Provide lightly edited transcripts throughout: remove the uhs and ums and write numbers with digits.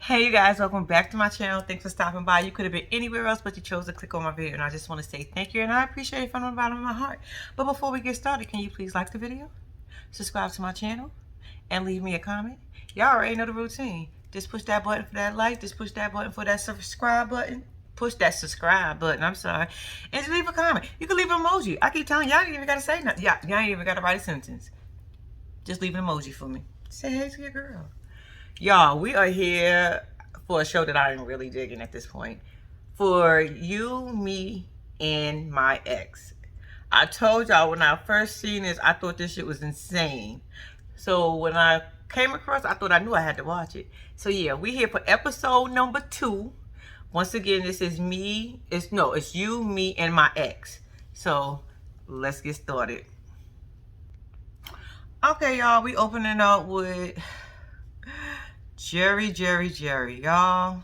Hey you guys, welcome back to my channel. Thanks for stopping by. You could have been anywhere else, but you chose to click on my video, and I just want to say thank you, and I appreciate it from the bottom of my heart. But before we get started, can you please like the video, subscribe to my channel, and leave me a comment? Y'all already know the routine. Just push that button for that like, just push that button for that subscribe button. Push that subscribe button, I'm sorry. And just leave a comment. You can leave an emoji. I keep telling y'all, you ain't even gotta say nothing. Y'all ain't even gotta write a sentence. Just leave an emoji for me. Say hey to your girl. Y'all, we are here for a show that I am really digging at this point. For You, Me, and My Ex. I told y'all when I first seen this, I thought this shit was insane. So when I came across, I thought I knew I had to watch it. So yeah, we here for episode number 2. Once again, this is it's You, Me, and My Ex. So let's get started. Okay, y'all, we opening up with Jerry, y'all.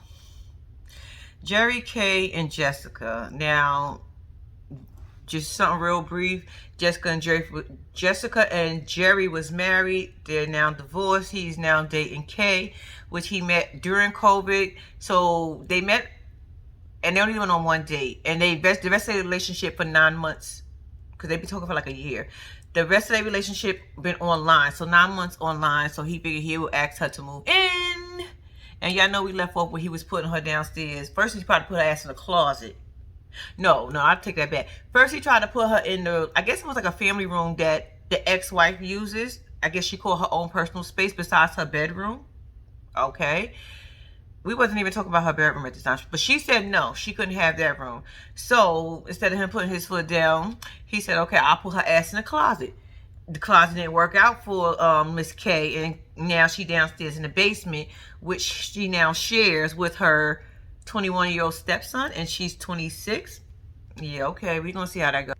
Jerry, Kay, and Jessica. Now, just something real brief. Jessica and Jerry was married. They're now divorced. He's now dating Kay, which he met during COVID. So they met, and they only went on one date. And the rest of their relationship for 9 months, because they've been talking for like a year. The rest of their relationship been online, so 9 months online. So he figured he would ask her to move in. And y'all know we left off where he was putting her downstairs. First, he probably put her ass in the closet. No, I take that back. First, he tried to put her in the, I guess it was like a family room that the ex-wife uses. I guess she called her own personal space besides her bedroom. Okay. We wasn't even talking about her bedroom at the time. But she said no, she couldn't have that room. So instead of him putting his foot down, he said, okay, I'll put her ass in the closet. The closet didn't work out for Miss K, and now she downstairs in the basement, which she now shares with her 21-year-old stepson, and she's 26. Yeah, okay, we're gonna see how that goes.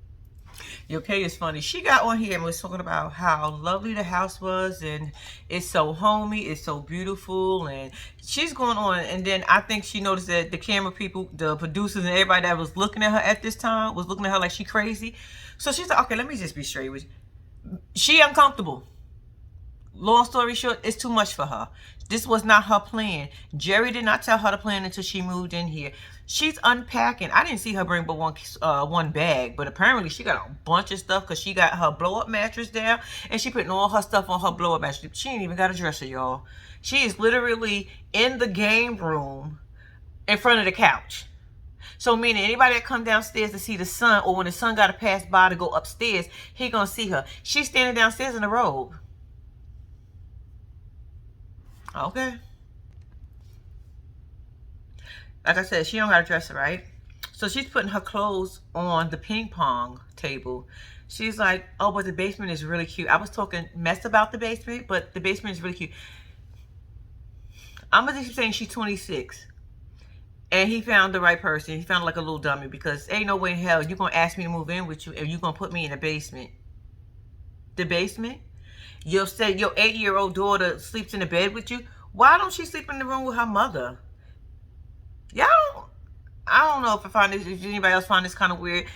Okay, it's funny. She got on here and was talking about how lovely the house was, and it's so homey, it's so beautiful, and she's going on. And then I think she noticed that the camera people, the producers, and everybody that was looking at her at this time was looking at her like she crazy. So she's like, okay, let me just be straight with you. She uncomfortable. Long story short, it's too much for her. This was not her plan. Jerry did not tell her the plan until she moved in here. She's unpacking. I didn't see her bring but one bag, but apparently she got a bunch of stuff because she got her blow-up mattress down, and she putting all her stuff on her blow-up mattress. She ain't even got a dresser, y'all. She is literally in the game room in front of the couch. So meaning anybody that come downstairs to see the son, or when the son got to pass by to go upstairs, he gonna see her. She's standing downstairs in a robe. Okay. Like I said, she don't got a dresser, right? So she's putting her clothes on the ping pong table. She's like, oh, but the basement is really cute. I was talking mess about the basement, but the basement is really cute. I'm gonna keep saying she's 26. And he found the right person. He found like a little dummy, because ain't no way in hell you're gonna ask me to move in with you and you're gonna put me in the basement. The basement? You'll say your 8-year-old daughter sleeps in the bed with you. Why don't she sleep in the room with her mother? Y'all, I don't know if anybody else find this kind of weird.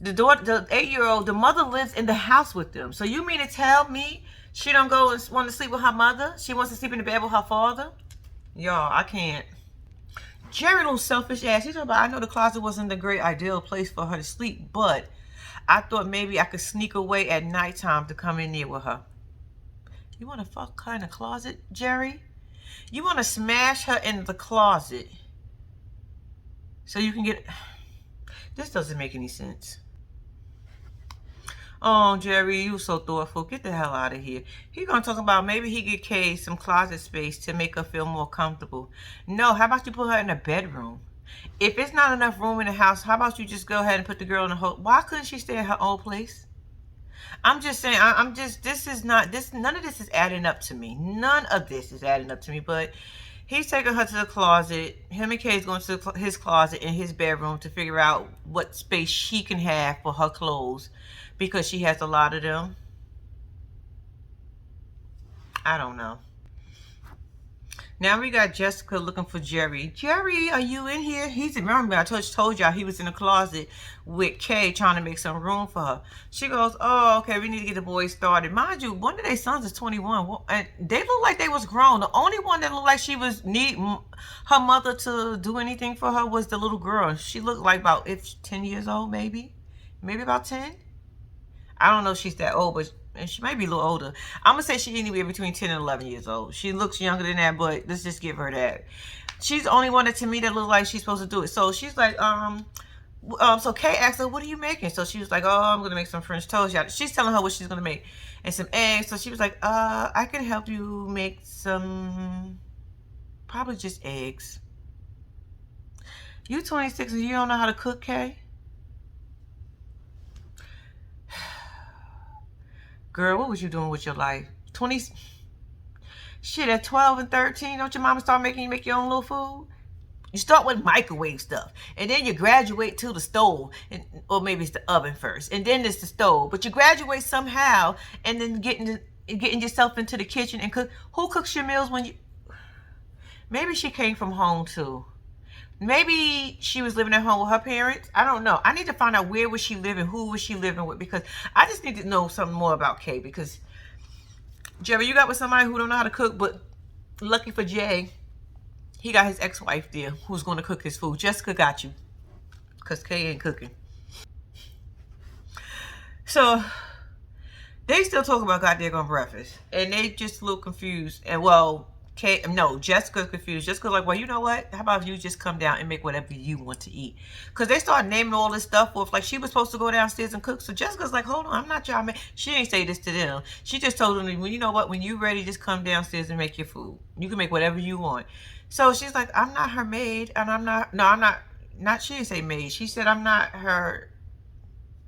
The 8-year-old, the mother lives in the house with them. So you mean to tell me she don't go and want to sleep with her mother? She wants to sleep in the bed with her father? Y'all, I can't. Jerry, little selfish ass. He's talking about, I know the closet wasn't the great ideal place for her to sleep, but I thought maybe I could sneak away at nighttime to come in there with her. You want to fuck her in the closet, Jerry? You want to smash her in the closet so you can get... This doesn't make any sense. Oh, Jerry, you so thoughtful. Get the hell out of here. He gonna talk about maybe he get Kay some closet space to make her feel more comfortable. No, how about you put her in a bedroom? If it's not enough room in the house, how about you just go ahead and put the girl in a hotel? Why couldn't she stay at her old place? I'm just saying, none of this is adding up to me. None of this is adding up to me, but he's taking her to the closet. Him and Kay's going to his closet in his bedroom to figure out what space she can have for her clothes, because she has a lot of them. I don't know. Now we got Jessica looking for Jerry. Jerry, are you in here? Remember I told y'all he was in the closet with Kay trying to make some room for her. She goes, oh, okay, we need to get the boys started. Mind you, one of their sons is 21, and they look like they was grown. The only one that looked like she was need her mother to do anything for her was the little girl. She looked like about 10 years old, maybe about 10. I don't know if she's that old, but and she might be a little older. I'm gonna say she anywhere between 10 and 11 years old. She looks younger than that, but let's just give her that. She's the only one that to me that looks like she's supposed to do it. So she's like, so Kay asked her, what are you making? So she was like, oh, I'm gonna make some French toast. She's telling her what she's gonna make and some eggs. So she was like, I can help you make some, probably just eggs. You 26 and you don't know how to cook, Kay? Girl, what was you doing with your life? 20, shit, at 12 and 13, don't your mama start making you make your own little food? You start with microwave stuff, and then you graduate to the stove, or maybe it's the oven first, and then it's the stove. But you graduate somehow, and then getting yourself into the kitchen and cook. Who cooks your meals when you? Maybe she came from home too. Maybe she was living at home with her parents. I don't know. I need to find out where was she living, who was she living with, because I just need to know something more about Kay. Because Jerry, you got with somebody who don't know how to cook, but lucky for Jay, he got his ex-wife there who's going to cook his food. Jessica got you, because Kay ain't cooking. So they still talk about goddamn breakfast, and they just a little confused. And well, Jessica's confused. Jessica's like, well, you know what? How about if you just come down and make whatever you want to eat? Because they start naming all this stuff off. Like, she was supposed to go downstairs and cook. So Jessica's like, hold on, I'm not y'all man. She ain't say this to them. She just told them, well, you know what? When you ready, just come downstairs and make your food. You can make whatever you want. So she's like, I'm not her maid. And I'm not, she didn't say maid. She said, I'm not her,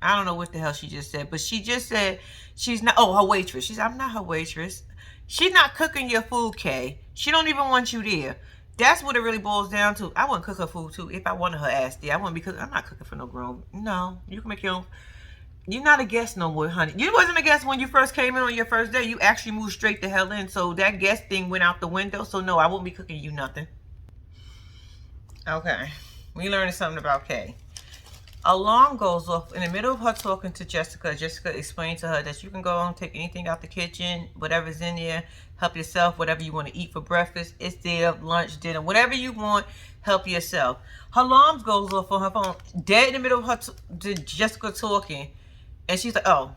I don't know what the hell she just said. But she just said, she's not, her waitress. She said, I'm not her waitress. She's not cooking your food, Kay. She don't even want you there. That's what it really boils down to. I wouldn't cook her food too if I wanted her ass there. I wouldn't be cooking. I'm not cooking for no grown. No, you can make your own. You're not a guest no more, honey. You wasn't a guest when you first came in on your first day. You actually moved straight the hell in. So that guest thing went out the window. So no, I won't be cooking you nothing. Okay. We learned something about Kay. Alarm goes off in the middle of her talking to Jessica. Jessica explained to her that you can go and take anything out the kitchen, whatever's in there, help yourself, whatever you want to eat for breakfast, it's there, lunch, dinner, whatever you want, help yourself. Her alarm goes off on her phone, dead in the middle of her Jessica talking, and she's like, oh,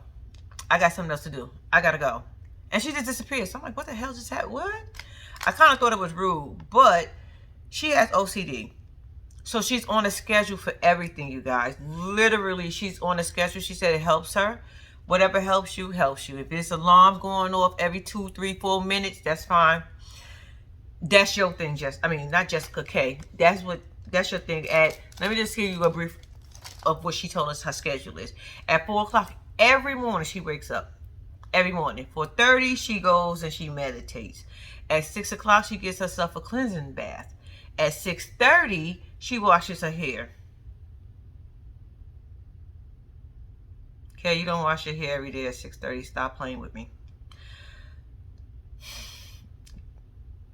I got something else to do. I gotta go. And she just disappeared. So I'm like, what the hell just happened? What? I kind of thought it was rude, but she has OCD. So she's on a schedule for everything, you guys. Literally, she's on a schedule. She said it helps her. Whatever helps you, helps you. If it's alarms going off every 2, 3, 4 minutes, that's fine. That's your thing, not Jessica Kay. That's your thing. Let me just give you a brief of what she told us her schedule is. At 4 o'clock every morning, she wakes up. Every morning. 4:30, she goes and she meditates. At 6 o'clock, she gets herself a cleansing bath. At 6:30, she washes her hair. Okay, you don't wash your hair every day at 6:30. Stop playing with me.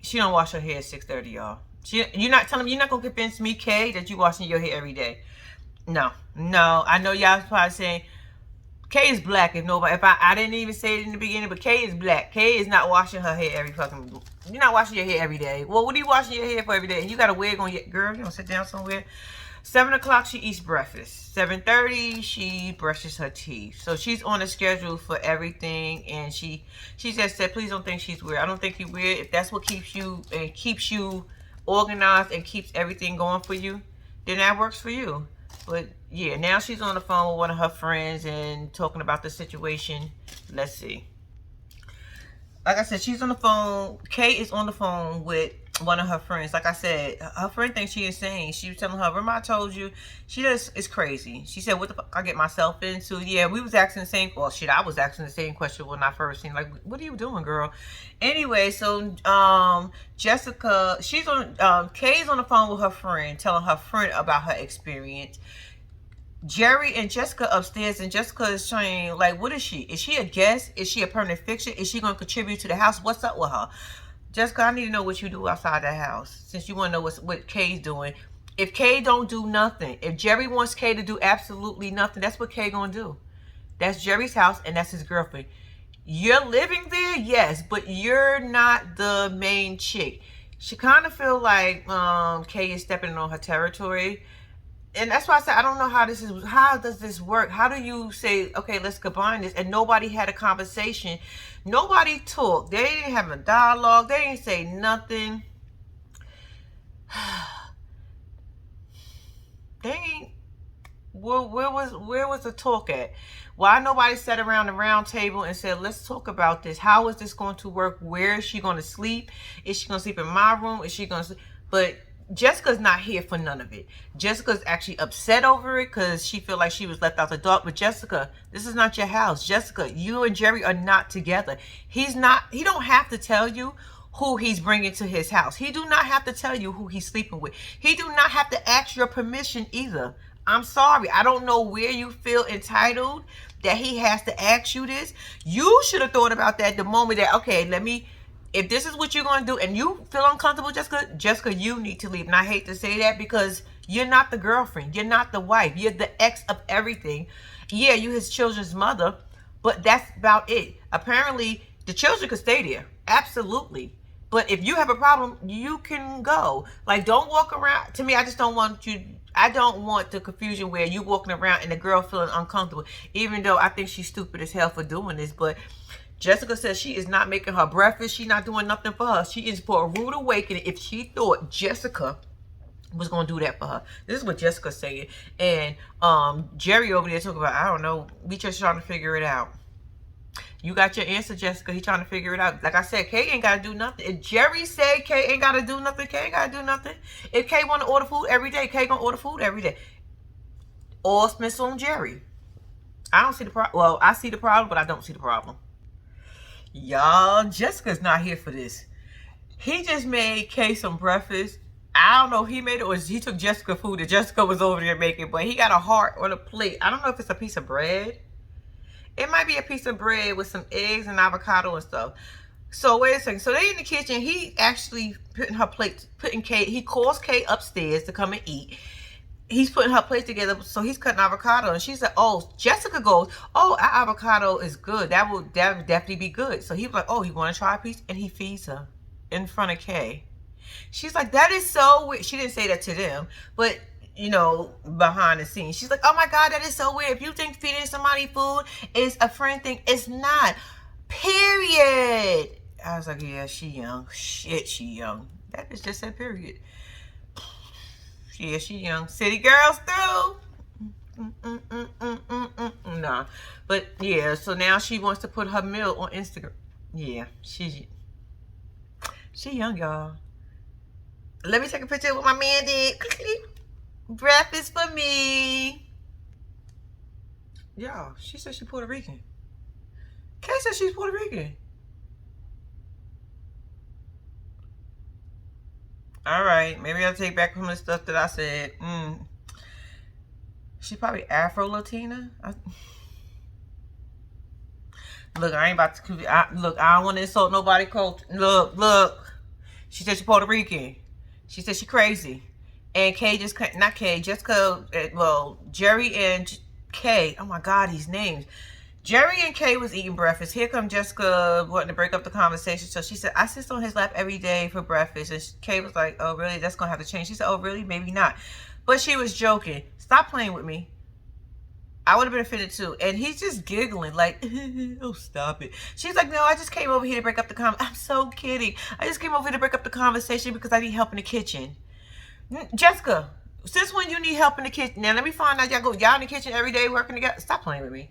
She don't wash her hair at 6:30, y'all. You're not gonna convince me, Kay, that you washing your hair every day. No. I know y'all probably saying Kay is black. If I didn't even say it in the beginning, but Kay is black. Kay is not washing her hair every fucking. You're not washing your hair every day. Well, what are you washing your hair for every day? You got a wig on your girl. You don't sit down somewhere. 7 o'clock she eats breakfast. 7:30 she brushes her teeth. So she's on a schedule for everything, and she just said, please don't think she's weird. I don't think you're weird. If that's what keeps you organized and keeps everything going for you, then that works for you. But yeah, now she's on the phone with one of her friends and talking about the situation. Let's see. Like I said, she's on the phone. Kay is on the phone with one of her friends. Like I said, her friend thinks she is insane. She was telling her, remember I told you? She just is crazy. She said, what the fuck I get myself into? Yeah, we was asking the same, well, shit, I was asking the same question when I first seen, like, what are you doing, girl? Anyway, so, Jessica, Kay's on the phone with her friend, telling her friend about her experience. Jerry and Jessica upstairs, and Jessica is saying, like, what is she? Is she a guest? Is she a permanent fixture? Is she going to contribute to the house? What's up with her? Jessica, I need to know what you do outside that house. Since you want to know what Kay's doing. If Kay don't do nothing, if Jerry wants Kay to do absolutely nothing, that's what Kay gonna do. That's Jerry's house and that's his girlfriend. You're living there, yes, but you're not the main chick. She kind of feel like Kay is stepping on her territory. And that's why I said I don't know how does this work? How do you say, okay, let's combine this? And nobody had a conversation. Nobody talked. They didn't have a dialogue. They didn't say nothing. They ain't. Where was the talk at? Why nobody sat around the round table and said, let's talk about this. How is this going to work? Where is she going to sleep? Is she going to sleep in my room? Is she going to sleep? But Jessica's not here for none of it. Jessica's actually upset over it because she feel like she was left out the dark. But Jessica, this is not your house. Jessica, you and Jerry are not together. He don't have to tell you who he's bringing to his house. He do not have to tell you who he's sleeping with. He do not have to ask your permission either. I'm sorry. I don't know where you feel entitled that he has to ask you this. You should have thought about that the moment that, okay, if this is what you're going to do and you feel uncomfortable, Jessica, you need to leave. And I hate to say that because you're not the girlfriend. You're not the wife. You're the ex of everything. Yeah, you his children's mother, but that's about it. Apparently, the children could stay there. Absolutely. But if you have a problem, you can go. Like, don't walk around. To me, I just don't want you. I don't want the confusion where you walking around and the girl feeling uncomfortable. Even though I think she's stupid as hell for doing this. But Jessica says she is not making her breakfast. She's not doing nothing for her. She is for a rude awakening if she thought Jessica was going to do that for her. This is what Jessica's saying. And Jerry over there talking about, I don't know, we just trying to figure it out. You got your answer, Jessica. He trying to figure it out. Like I said, Kay ain't got to do nothing. If Jerry said Kay ain't got to do nothing, Kay ain't got to do nothing. If Kay want to order food every day, Kay going to order food every day. All Smith's on Jerry. I don't see the problem. Well, I see the problem, but I don't see the problem. Y'all, Jessica's not here for this. He just made Kay some breakfast. I don't know if he made it or he took Jessica food that Jessica was over there making, but he got a heart on a plate. I don't know if it's a piece of bread. It might be a piece of bread with some eggs and avocado and stuff. So wait a second. So they in the kitchen. He actually putting Kay. He calls Kay upstairs to come and eat. He's putting her plate together. So he's cutting avocado. And she said, oh, Jessica goes, oh, our avocado is good. That would definitely be good. So he was like, oh, you want to try a piece? And he feeds her in front of Kay. She's like, that is so weird. She didn't say that to them. But you know, behind the scenes. She's like, oh my God, that is so weird. If you think feeding somebody food is a friend thing, it's not. Period. I was like, yeah, she young. Shit, she young. That is just said period. Yeah, she young. City girls through. Nah. But yeah, so now she wants to put her meal on Instagram. Yeah, she young, y'all. Let me take a picture of what my man did. Breakfast for me. Y'all, she said she's Puerto Rican. Kay said she's Puerto Rican. All right, maybe I'll take back from the stuff that I said. She's probably Afro-Latina. Look, I ain't about to... Look, I don't want to insult nobody culture. Look. She said she's Puerto Rican. She said she's crazy. And Kay just... Not Kay, Jessica... Well, Jerry and Kay... Oh my God, these names. Jerry and Kay was eating breakfast. Here come Jessica wanting to break up the conversation. So she said, I sit on his lap every day for breakfast. And Kay was like, oh, really? That's going to have to change. She said, oh, really? Maybe not. But she was joking. Stop playing with me. I would have been offended too. And he's just giggling like, oh, stop it. She's like, no, I just came over here to break up the conversation. I'm so kidding. I just came over here to break up the conversation because I need help in the kitchen. Jessica, since when you need help in the kitchen? Now, let me find out y'all in the kitchen every day working together. Stop playing with me.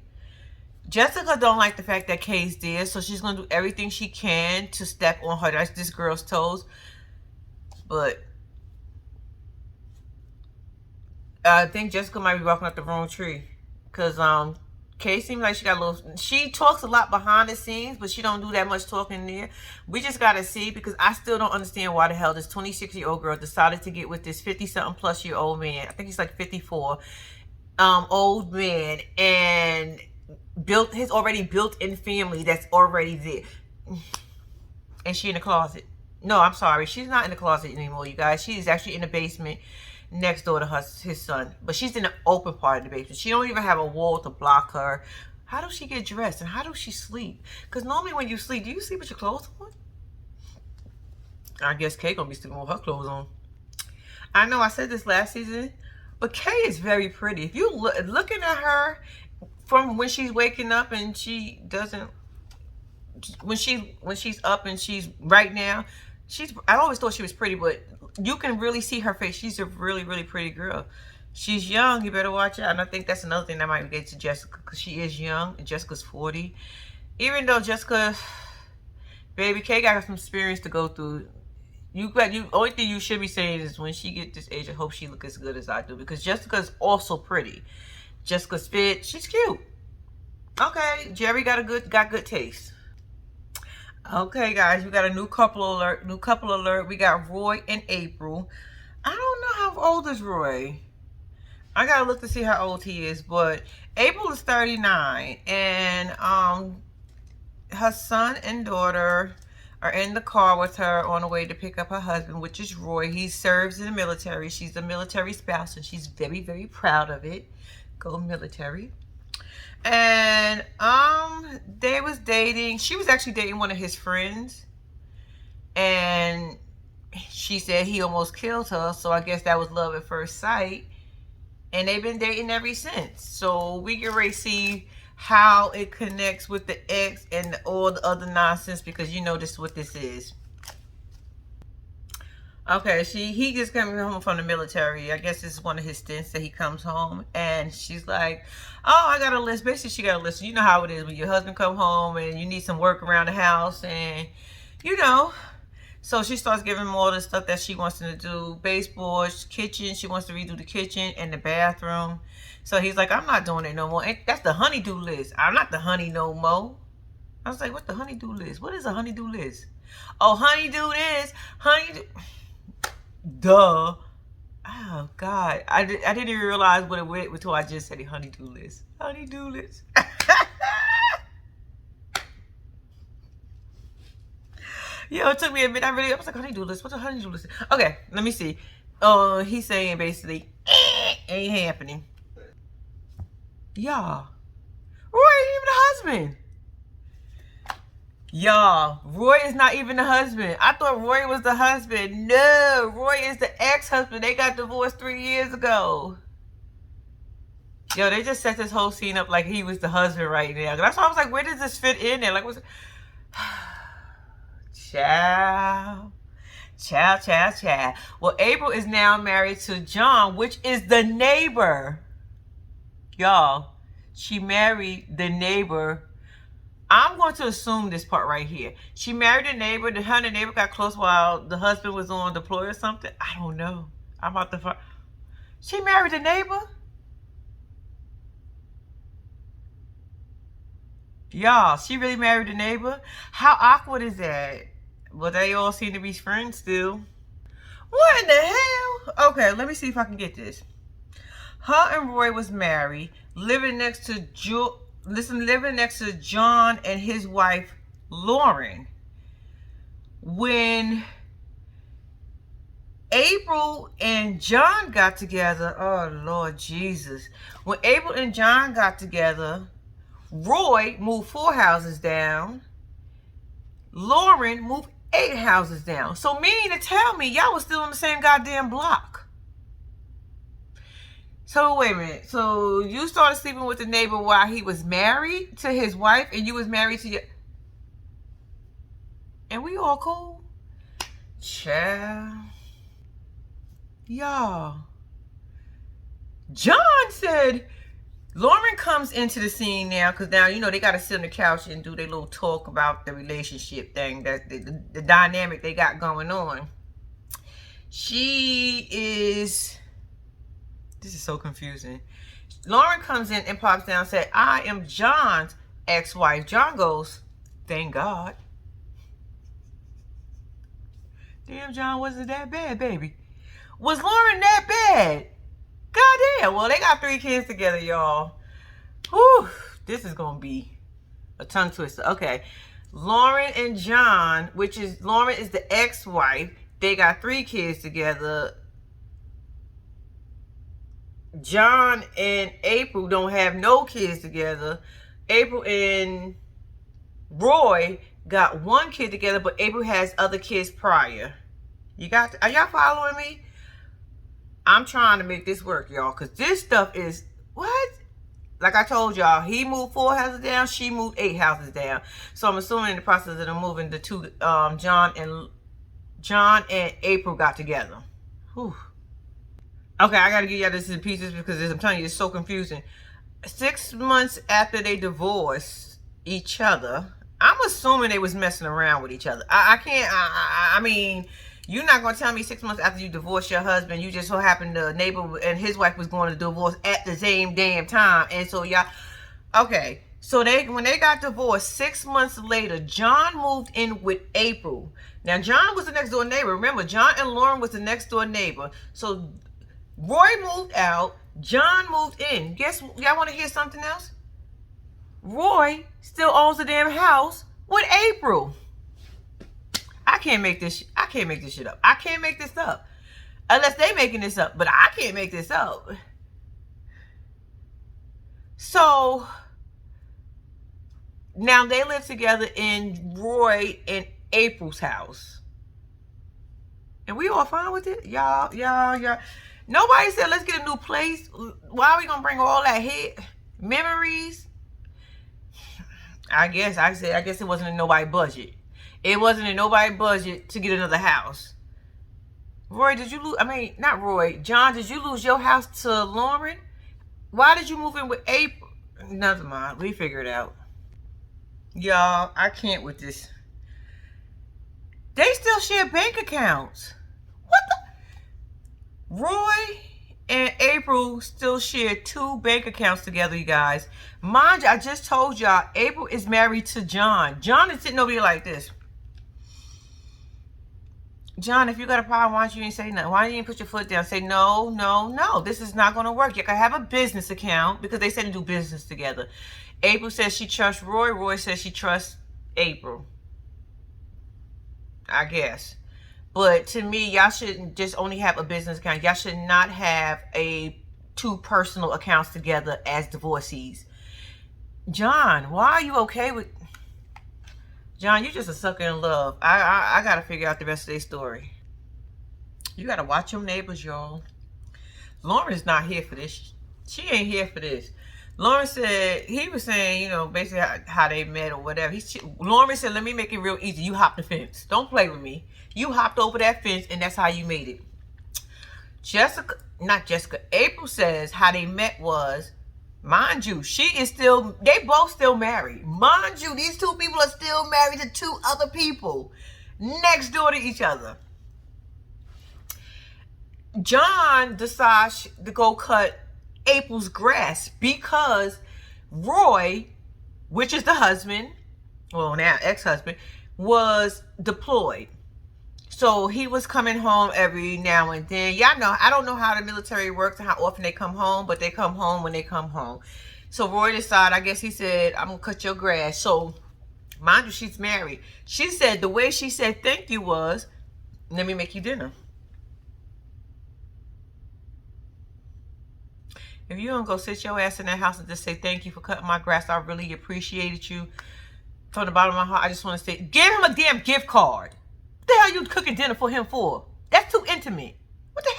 Jessica don't like the fact that Kay's there, so she's going to do everything she can to step on this girl's toes. But I think Jessica might be walking up the wrong tree. Because Kay seems like she got a little... She talks a lot behind the scenes, but she don't do that much talking there. We just got to see, because I still don't understand why the hell this 26-year-old girl decided to get with this 50-something-plus-year-old man. I think he's like 54. Old man. And built his already built-in family that's already there. And she in the closet. No, I'm sorry. She's not in the closet anymore, you guys. She is actually in the basement next door to his son. But she's in the open part of the basement. She don't even have a wall to block her. How does she get dressed and how does she sleep? Because normally when you sleep, do you sleep with your clothes on? I guess Kay gonna be sleeping with her clothes on. I know I said this last season, but Kay is very pretty. If you looking at her from when she's waking up and she doesn't, when she's up and she's right now, I always thought she was pretty, but you can really see her face. She's a really, really pretty girl. She's young. You better watch out. And I think that's another thing that might get to Jessica, because she is young and Jessica's 40. Even though Jessica, baby, Kay got some experience to go through. Only thing you should be saying is when she get this age, I hope she look as good as I do, because Jessica's also pretty. Jessica's fit. She's cute. Okay, Jerry got good taste. Okay, guys, we got a new couple alert. We got Roy and April. I don't know how old is Roy. I gotta look to see how old he is, but April is 39, and her son and daughter are in the car with her on the way to pick up her husband, which is Roy. He serves in the military. She's a military spouse, and she's very, very proud of it. Go military. And they was dating. She was actually dating one of his friends, and she said he almost killed her. So I guess that was love at first sight, and they've been dating ever since. So we can really see how it connects with the ex and all the other nonsense, because you know this is what this is. Okay, he just coming home from the military. I guess this is one of his stints that he comes home, and she's like, oh, I got a list. Basically, she got a list. You know how it is when your husband come home and you need some work around the house, and you know. So she starts giving him all the stuff that she wants him to do. Baseboards, kitchen. She wants to redo the kitchen and the bathroom. So he's like, I'm not doing it no more. That's the honeydew list. I'm not the honey no more. I was like, what's the honeydew list? What is a honeydew list? Oh, honeydew this. Honeydew. Duh. Oh, God. I didn't even realize what it went until I just said a honeydew list. Honeydew list. Yo, it took me a minute. I was like, honeydew list. What's a honeydew list? Okay, let me see. He's saying basically, ain't happening. Y'all, Roy ain't even the husband. Y'all, Roy is not even the husband. I thought Roy was the husband. No, Roy is the ex-husband. They got divorced 3 years ago. Yo, they just set this whole scene up like he was the husband right now. That's why I was like, where does this fit in there? Like, what's it? Child. Well, April is now married to John, which is the neighbor. Y'all, she married the neighbor. I'm going to assume this part right here. She married a neighbor. Her and the neighbor got close while the husband was on deploy or something. I don't know. I'm about to find. She married a neighbor? Y'all, she really married a neighbor? How awkward is that? Well, they all seem to be friends still. What in the hell? Okay, let me see if I can get this. Her and Roy was married, living next to John and his wife, Lauren. When April and John got together, oh Lord Jesus. When April and John got together, Roy moved 4 houses down. Lauren moved 8 houses down. So meaning to tell me y'all was still on the same goddamn block. So wait a minute. So you started sleeping with the neighbor while he was married to his wife, and you was married to your... And we all cool? Child. Y'all. John said... Lauren comes into the scene now, because now, you know, they got to sit on the couch and do their little talk about the relationship thing, that the dynamic they got going on. She is... This is so confusing. Lauren comes in and pops down and said, I am John's ex-wife. John goes, thank God. Damn, John, wasn't that bad, baby? Was Lauren that bad? Goddamn. Well, they got 3 kids together, y'all. Whew. This is going to be a tongue twister. Okay. Lauren and John, which is Lauren is the ex-wife. They got 3 kids together. John and April don't have no kids together. April and Roy got 1 kid together, but April has other kids prior. Are y'all following me? I'm trying to make this work, y'all, because this stuff is, what? Like I told y'all, he moved 4 houses down, she moved 8 houses down. So I'm assuming in the process of them moving, the 2, John and April got together. Whew. Okay, I gotta give y'all this in pieces because I'm telling you, it's so confusing. 6 months after they divorced each other, I'm assuming they was messing around with each other. I mean, you're not gonna tell me 6 months after you divorce your husband, you just so happened the neighbor and his wife was going to divorce at the same damn time, and so y'all, okay. So when they got divorced, 6 months later, John moved in with April. Now John was the next door neighbor. Remember, John and Lauren was the next door neighbor. So Roy moved out, John moved in. Guess, y'all want to hear something else? Roy still owns the damn house with April. I can't make this shit up. I can't make this up. Unless they making this up, but I can't make this up. So now they live together in Roy and April's house. And we all fine with it? Y'all. Nobody said let's get a new place. Why are we gonna bring all that hit? Memories? I guess it wasn't in nobody's budget. It wasn't in nobody's budget to get another house. Roy, did you lose? I mean, not Roy. John, did you lose your house to Lauren? Why did you move in with April? Never mind. We figure it out. Y'all, I can't with this. They still share bank accounts. What the? Roy and April still share 2 bank accounts together, you guys. Mind you, I just told y'all, April is married to John. John is sitting over here like this. John, if you got a problem, why don't you ain't say nothing? Why don't you ain't put your foot down? Say, no, this is not going to work. You can have a business account because they said to do business together. April says she trusts Roy. Roy says she trusts April. I guess. But to me, y'all shouldn't just only have a business account. Y'all should not have 2 personal accounts together as divorcees. John, why are you okay with... John, you just a sucker in love. I got to figure out the rest of their story. You got to watch your neighbors, y'all. Lauren is not here for this. She ain't here for this. Lauren said, he was saying, you know, basically how they met or whatever. Lauren said, let me make it real easy. You hopped the fence. Don't play with me. You hopped over that fence and that's how you made it. April says how they met was, mind you, they both still married. Mind you, these 2 people are still married to 2 other people next door to each other. John decides to go cut April's grass because Roy, which is the husband, well now ex-husband, was deployed. So he was coming home every now and then. Y'all know, I don't know how the military works and how often they come home, but they come home when they come home. So Roy decided, I guess he said, I'm going to cut your grass. So, mind you, she's married. She said, the way she said thank you was, let me make you dinner. If you don't go sit your ass in that house and just say thank you for cutting my grass, I really appreciated you. From the bottom of my heart, I just want to say, give him a damn gift card. What the hell you cooking dinner for him for? That's too intimate. What the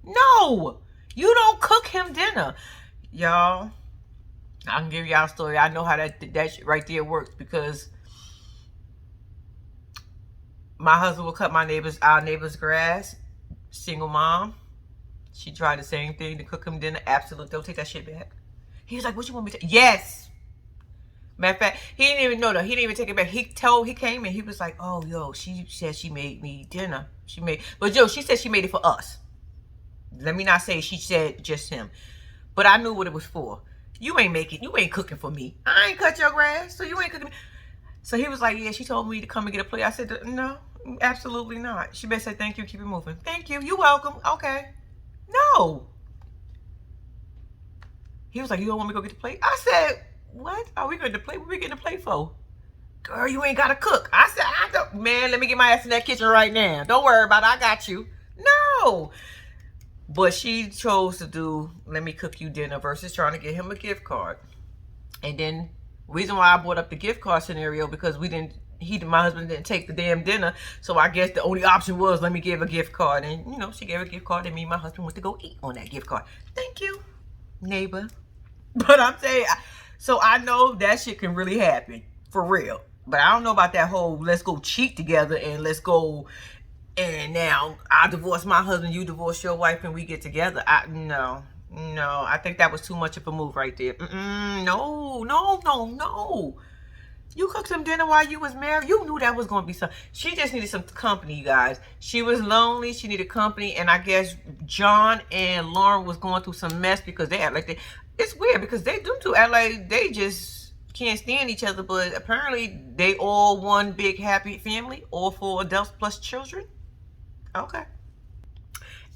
hell? No, you don't cook him dinner. Y'all, I can give y'all a story. I know how that shit right there works because my husband will cut our neighbor's grass. Single mom. She tried the same thing to cook him dinner. Absolutely. Don't take that shit back. He was like, what you want me to? Yes. Matter of fact, he didn't even know that. He didn't even take it back. He came and he was like, oh, yo, she said she made me dinner. But yo, she said she made it for us. Let me not say she said just him. But I knew what it was for. You ain't cooking for me. I ain't cut your grass, so you ain't cooking. So he was like, yeah, she told me to come and get a plate. I said, no, absolutely not. She better say thank you, keep it moving. Thank you, you're welcome. Okay. No. He was like, you don't want me to go get the plate? I said, what are we going to play? What are we going to play for? Girl, you ain't got to cook. I said, I don't, man, let me get my ass in that kitchen right now. Don't worry about it. I got you. No. But she chose to do, let me cook you dinner versus trying to get him a gift card. And then, reason why I brought up the gift card scenario, because my husband didn't take the damn dinner. So I guess the only option was, let me give a gift card. And, you know, she gave a gift card and me and my husband went to go eat on that gift card. Thank you, neighbor. But I'm saying, so I know that shit can really happen. For real. But I don't know about that whole, let's go cheat together and let's go, and now I divorce my husband, you divorce your wife, and we get together. No, I think that was too much of a move right there. No. You cooked some dinner while you was married. You knew that was going to be some. She just needed some company, you guys. She was lonely. She needed company. And I guess John and Lauren was going through some mess because they act like it's weird because they do act like they just can't stand each other. But apparently they all one big happy family. All 4 adults plus children. Okay.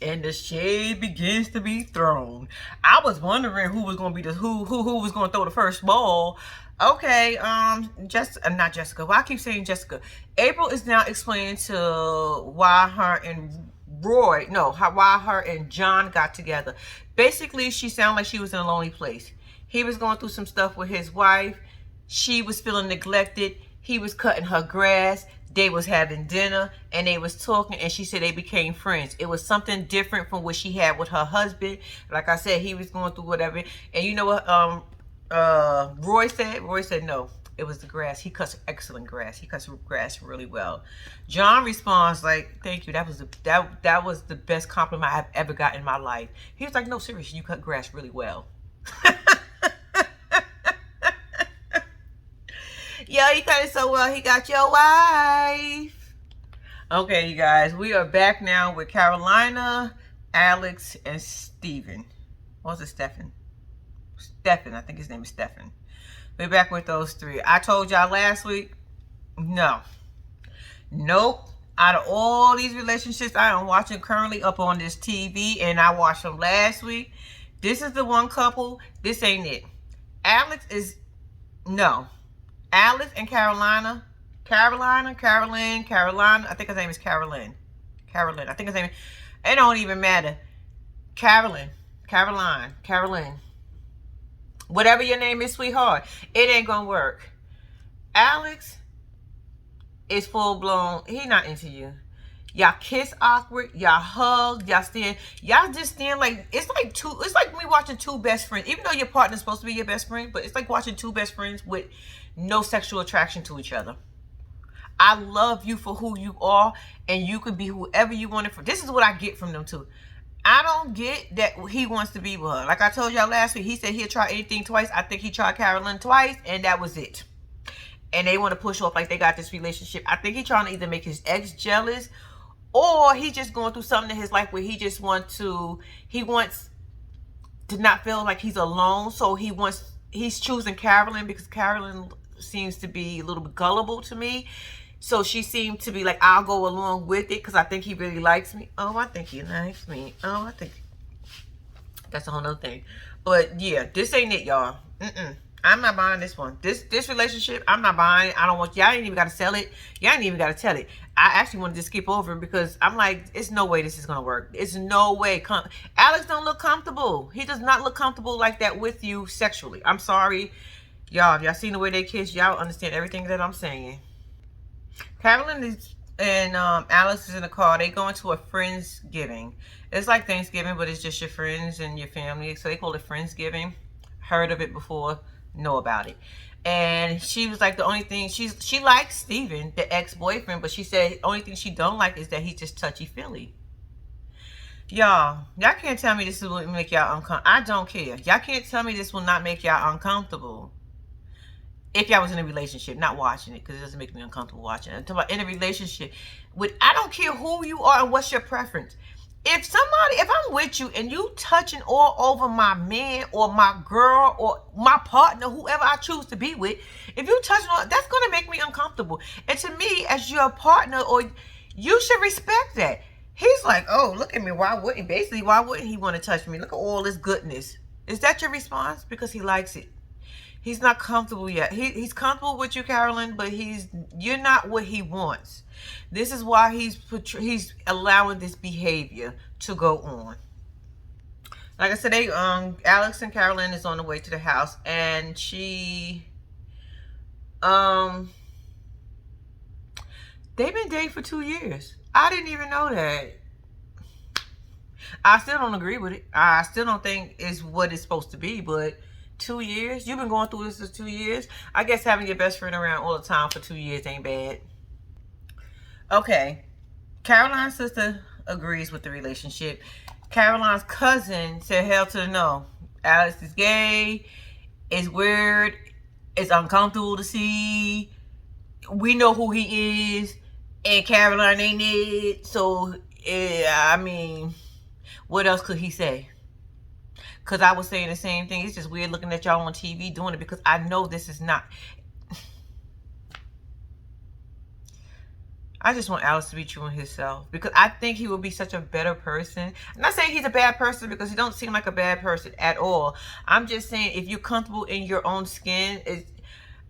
And the shade begins to be thrown. I was wondering who was going to be who was going to throw the first ball. Okay, not Jessica. Why I keep saying Jessica? April is now explaining to why her and why her and John got together. Basically, she sounded like she was in a lonely place. He was going through some stuff with his wife. She was feeling neglected. He was cutting her grass. They was having dinner and they was talking, and she said they became friends. It was something different from what she had with her husband. Like I said, he was going through whatever. And you know what Roy said? Roy said no, it was the grass. He cuts excellent grass. He cuts grass really well. John responds like, thank you. That was the best compliment I've ever gotten in my life. He was like, no, seriously, you cut grass really well. Yeah, he cut it so well, he got your wife. Okay, you guys, we are back now with Carolina, Alex, and Steven. What was it, Stefan? Stefan, I think his name is Stefan. We're back with those 3. I told y'all last week, nope. Out of all these relationships I am watching currently up on this TV, and I watched them last week, this is the one couple, this ain't it. Alex and Carolina, I think his name is Carolyn. I think his name, it don't even matter. Caroline. Whatever your name is, sweetheart, it ain't gonna work. Alex is full blown, he not into you. Y'all kiss awkward, y'all hug, y'all just stand like, it's like me watching 2 best friends, even though your partner's supposed to be your best friend, but it's like watching 2 best friends with no sexual attraction to each other. I love you for who you are, and you could be whoever you want it for. This is what I get from them too. I don't get that he wants to be with her. Like I told y'all last week, he said he'll try anything twice. I think he tried Carolyn twice, and that was it. And they want to push off like they got this relationship. I think he's trying to either make his ex jealous, or he just going through something in his life where he wants to not feel like he's alone. So he's choosing Carolyn because Carolyn seems to be a little bit gullible to me. So she seemed to be like, I'll go along with it because I think he really likes me. Oh, I think he likes me. Oh, I think that's a whole nother thing. But yeah, this ain't it, y'all. I'm not buying this one. This relationship, I'm not buying it. I don't want, y'all ain't even got to sell it. Y'all ain't even got to tell it. I actually wanted to skip over because I'm like, it's no way this is going to work. It's no way. Alex don't look comfortable. He does not look comfortable like that with you sexually. I'm sorry. Y'all, if y'all seen the way they kiss, y'all understand everything that I'm saying. Carolyn and Alex is in the car. They going to a Friendsgiving. It's like Thanksgiving, but it's just your friends and your family. So they call it Friendsgiving. Heard of it before, know about it. And she was like, the only thing, she likes Steven, the ex-boyfriend, but she said the only thing she don't like is that he's just touchy-feely. Y'all can't tell me this will make y'all uncomfortable. I don't care. Y'all can't tell me this will not make y'all uncomfortable. If y'all was in a relationship, not watching it, because it doesn't make me uncomfortable watching it. I'm talking about in a relationship. I don't care who you are and what's your preference. If I'm with you and you touching all over my man or my girl or my partner, whoever I choose to be with, if you touching all, that's going to make me uncomfortable. And to me, as your partner, or you should respect that. He's like, oh, look at me. Why wouldn't he want to touch me? Look at all this goodness. Is that your response? Because he likes it. He's not comfortable yet. He's comfortable with you, Carolyn, but you're not what he wants. This is why he's allowing this behavior to go on. Like I said, Alex and Carolyn is on the way to the house, and they've been dating for 2 years. I didn't even know that. I still don't agree with it. I still don't think it's what it's supposed to be, but 2 years? You've been going through this for 2 years? I guess having your best friend around all the time for 2 years ain't bad. Okay. Caroline's sister agrees with the relationship. Caroline's cousin said hell to the no. Alex is gay. It's weird. It's uncomfortable to see. We know who he is. And Caroline ain't it. So, I mean, what else could he say? Because I was saying the same thing. It's just weird looking at y'all on TV doing it, because I know this is not. I just want Alex to be true in himself, because I think he will be such a better person. I'm not saying he's a bad person, because he don't seem like a bad person at all. I'm just saying, if you're comfortable in your own skin,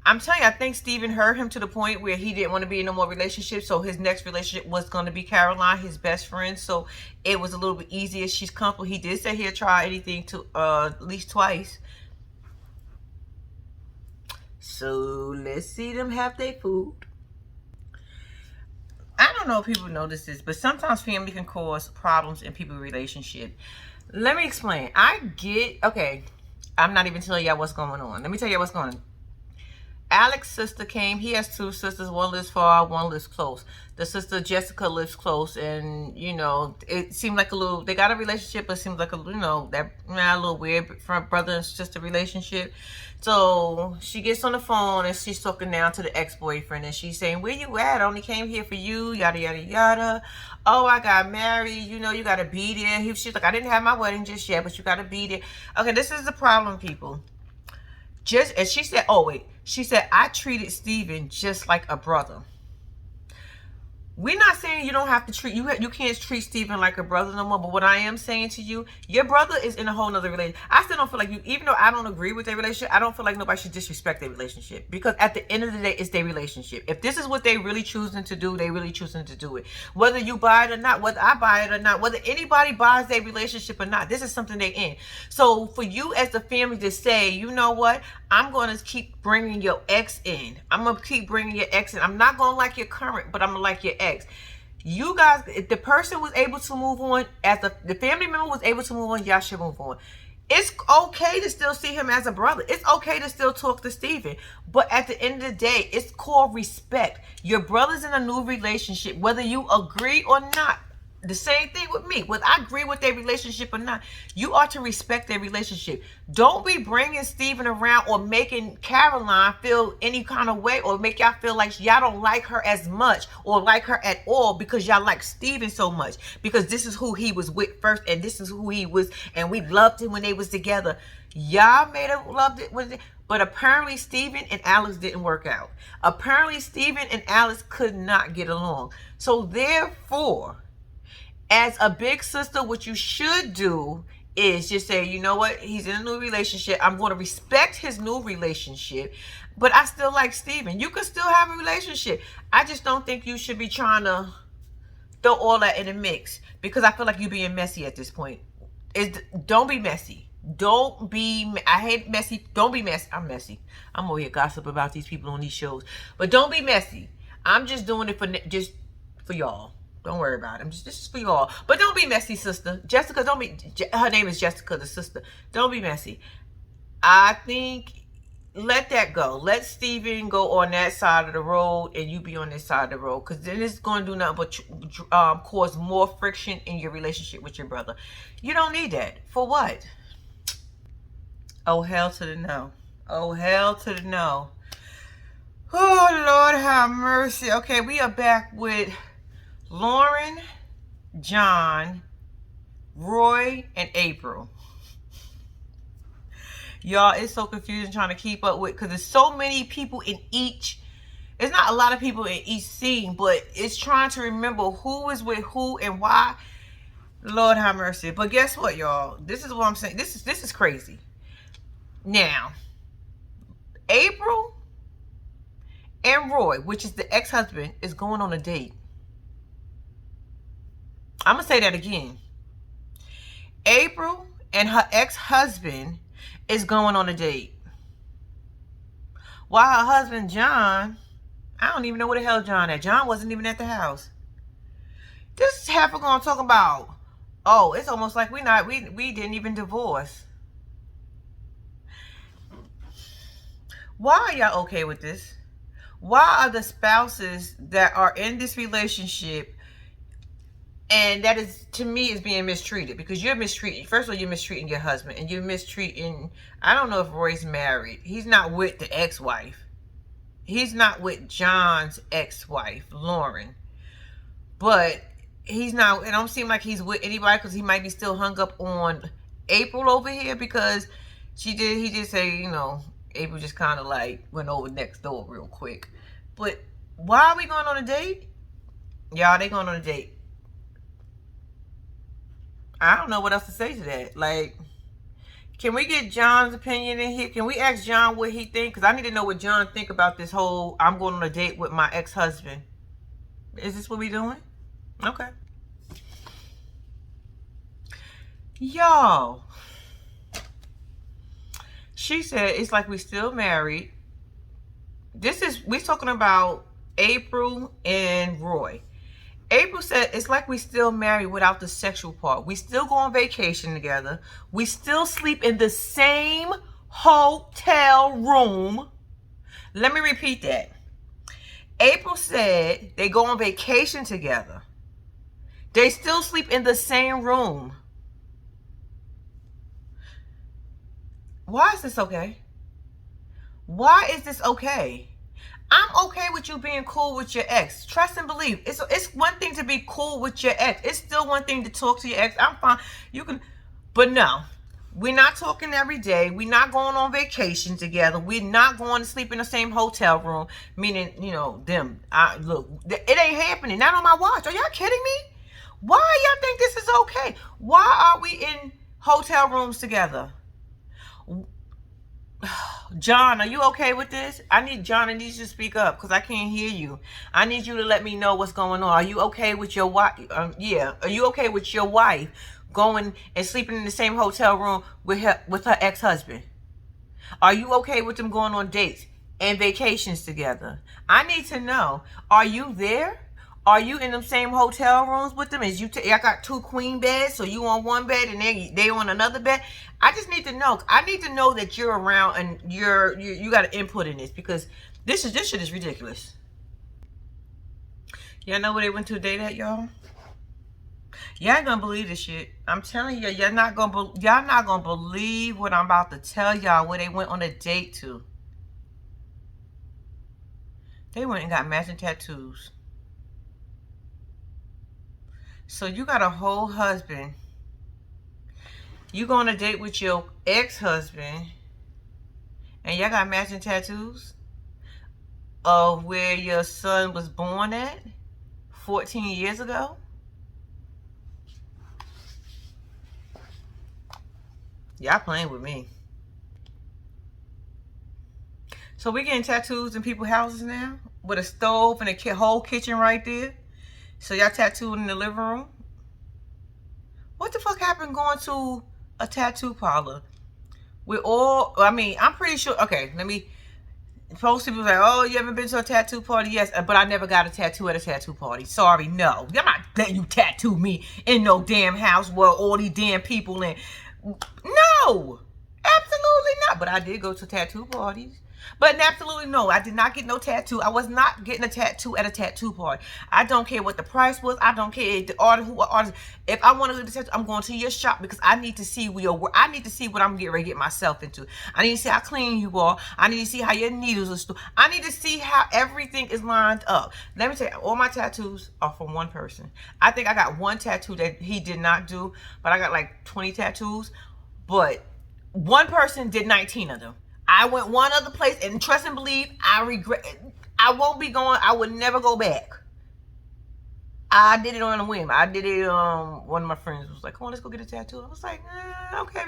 I'm telling you, I think Steven hurt him to the point where he didn't want to be in no more relationships. So his next relationship was going to be Caroline, his best friend. So it was a little bit easier. She's comfortable. He did say he'll try anything to at least twice. So let's see them have their food. I don't know if people notice this, but sometimes family can cause problems in people's relationship. Let me explain. Okay, I'm not even telling y'all what's going on. Let me tell you what's going on. Alex's sister came. He has 2 sisters. One lives far, one lives close. The sister Jessica lives close, and it seemed like they got a relationship, but it seems like a little weird from brother and sister relationship. So she gets on the phone and she's talking now to the ex-boyfriend, and she's saying, "Where you at? I only came here for you, yada yada yada. Oh, I got married. You gotta be there." She's like, "I didn't have my wedding just yet, but you gotta be there." Okay, this is the problem, people. Just as she said, she said, "I treated Steven just like a brother." We're not saying you don't have to treat, you can't treat Steven like a brother no more. But what I am saying to you, your brother is in a whole nother relationship. I still don't feel like even though I don't agree with their relationship, I don't feel like nobody should disrespect their relationship. Because at the end of the day, it's their relationship. If this is what they really choosing to do, they really choosing to do it. Whether you buy it or not, whether I buy it or not, whether anybody buys their relationship or not, this is something they're in. So for you as the family to say, you know what, I'm going to keep bringing your ex in. I'm going to keep bringing your ex in. I'm not going to like your current, but I'm going to like your ex. You guys, if the person was able to move on, as the family member was able to move on, y'all should move on. It's okay to still see him as a brother. It's okay to still talk to Steven. But at the end of the day, it's called respect. Your brother's in a new relationship, whether you agree or not. The same thing with me. Whether I agree with their relationship or not, you are to respect their relationship. Don't be bringing Steven around or making Caroline feel any kind of way, or make y'all feel like y'all don't like her as much or like her at all because y'all like Steven so much. Because this is who he was with first, and this is who he was, and we loved him when they was together. Y'all made have loved it with it. But apparently Steven and Alex didn't work out. Apparently Steven and Alex could not get along. So therefore, as a big sister, what you should do is just say, you know what, he's in a new relationship. I'm going to respect his new relationship, but I still like Steven. You can still have a relationship. I just don't think you should be trying to throw all that in the mix, because I feel like you're being messy at this point. Don't be messy. I hate messy. Don't be messy. I'm messy. I'm over here gossip about these people on these shows, but don't be messy. I'm just doing it for y'all. Don't worry about it. This is for y'all. But don't be messy, sister. Jessica, her name is Jessica, the sister. Don't be messy. I think, let that go. Let Steven go on that side of the road, and you be on this side of the road. Because then it's going to do nothing but cause more friction in your relationship with your brother. You don't need that. For what? Oh, hell to the no. Oh, hell to the no. Oh, Lord have mercy. Okay, we are back with Lauren, John, Roy, and April. Y'all, it's so confusing trying to keep up with, because there's so many people in each. It's not a lot of people in each scene, but it's trying to remember who is with who and why. Lord have mercy. But guess what, y'all? This is what I'm saying. This is crazy. Now, April and Roy, which is the ex-husband, is going on a date. I'm going to say that again. April and her ex-husband is going on a date. While her husband, John, I don't even know where the hell John at. John wasn't even at the house. This heifer gonna talk about, oh, it's almost like we didn't even divorce. Why are y'all okay with this? Why are the spouses that are in this relationship, and that is, to me, is being mistreated? Because you're mistreating, first of all, you're mistreating your husband, and you're mistreating, I don't know if Roy's married. He's not with the ex-wife. He's not with John's ex-wife, Lauren. But he's not, it don't seem like he's with anybody, because he might be still hung up on April over here, because he did say, you know, April just kind of like went over next door real quick. But why are we going on a date? Y'all, they going on a date. I don't know what else to say to that. Like, can we get John's opinion in here? Can we ask John what he thinks? Because I need to know what John think about this whole, I'm going on a date with my ex-husband. Is this what we doing? Okay. Y'all, she said it's like we still married. We're talking about April and Roy. April said it's like we still married without the sexual part. We still go on vacation together. We still sleep in the same hotel room. Let me repeat that. April said they go on vacation together. They still sleep in the same room. Why is this okay? Why is this okay? I'm okay with you being cool with your ex. Trust and believe. It's one thing to be cool with your ex. It's still one thing to talk to your ex. I'm fine. You can, but no. We're not talking every day. We're not going on vacation together. We're not going to sleep in the same hotel room. Meaning, you know, them. Look, it ain't happening. Not on my watch. Are y'all kidding me? Why y'all think this is okay? Why are we in hotel rooms together? John, are you okay with this? John, I need you to speak up because I can't hear you. I need you to let me know what's going on. Are you okay with your wife? Yeah. Are you okay with your wife going and sleeping in the same hotel room with her ex-husband? Are you okay with them going on dates and vacations together? I need to know. Are you there? Are you in them same hotel rooms with them? I got 2 queen beds, so you on one bed and they on another bed. I just need to know. I need to know that you're around and you got an input in this, because this shit is ridiculous. Y'all know where they went to a date at, y'all? Y'all ain't gonna believe this shit. I'm telling you, y'all not gonna believe what I'm about to tell y'all. Where they went on a date to. They went and got matching tattoos. So you got a whole husband. You go on a date with your ex-husband, and y'all got matching tattoos of where your son was born at 14 years ago. Y'all playing with me. So we getting tattoos in people's houses now with a stove and a whole kitchen right there. So y'all tattooed in the living room? What the fuck happened going to a tattoo parlor? I'm pretty sure, okay, most people say, oh, you haven't been to a tattoo party? Yes, but I never got a tattoo at a tattoo party. Sorry, no. I'm not letting you tattoo me in no damn house where all these damn people in. No, absolutely not. But I did go to tattoo parties. But absolutely no, I did not get no tattoo. I was not getting a tattoo at a tattoo party. I don't care what the price was. I don't care the artist. If I want to do the tattoo, I'm going to your shop, because I need to see I need to see what I'm getting ready to get myself into. I need to see how clean you are. I need to see how your needles are stored. I need to see how everything is lined up. Let me tell you, all my tattoos are from one person. I think I got one tattoo that he did not do, but I got like 20 tattoos. But one person did 19 of them. I went one other place, and trust and believe, I regret it. I won't be going. I would never go back. I did it on a whim. I did it. One of my friends was like, "Come on, let's go get a tattoo." I was like, "Okay."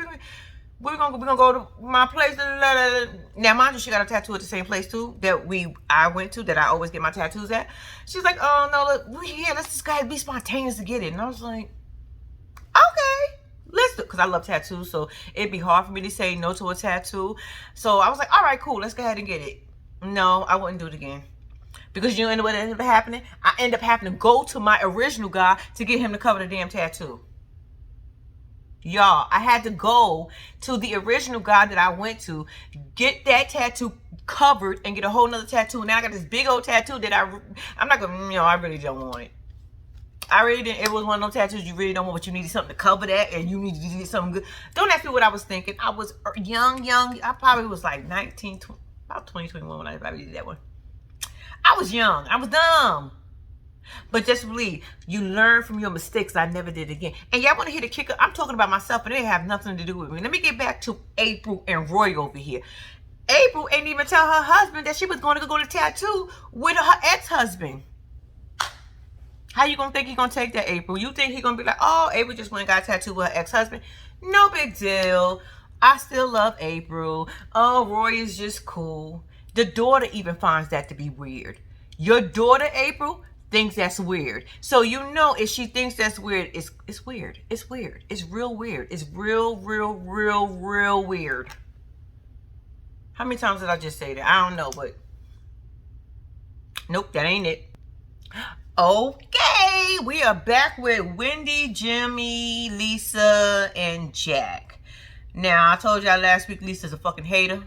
We're gonna go to my place. Now, mind you, she got a tattoo at the same place too that I went to, that I always get my tattoos at. She's like, oh no, look, we're here. Let's just gotta be spontaneous to get it. And I was like, okay, let's do, because I love tattoos, so it'd be hard for me to say no to a tattoo. So I was like, all right, cool, let's go ahead and get it. No, I wouldn't do it again. Because you know what ended up happening? I end up having to go to my original guy to get him to cover the damn tattoo. Y'all, I had to go to the original guy that I went to, get that tattoo covered, and get a whole nother tattoo. Now I got this big old tattoo that I'm not gonna, I really don't want it. I really didn't. It was one of those tattoos you really don't want, but you needed something to cover that, and you needed to get something good. Don't ask me what I was thinking. I was young. I probably was like 19, about 20, 21 when I probably did that one. I was young. I was dumb. But just believe, you learn from your mistakes. I never did again. And y'all want to hear the kicker? I'm talking about myself, and it have nothing to do with me. Let me get back to April and Roy over here. April ain't even tell her husband that she was going to go to tattoo with her ex-husband. How you gonna think he gonna take that, April? You think he gonna be like, oh, April just went and got a tattoo with her ex-husband? No big deal. I still love April. Oh, Roy is just cool. The daughter even finds that to be weird. Your daughter, April, thinks that's weird. So you know, if she thinks that's weird, it's weird. It's weird. It's real weird. It's real weird. How many times did I just say that? I don't know, but nope, that ain't it. Okay, we are back with Wendy, Jimmy, Lisa, and Jack. Now, I told y'all last week Lisa's a fucking hater.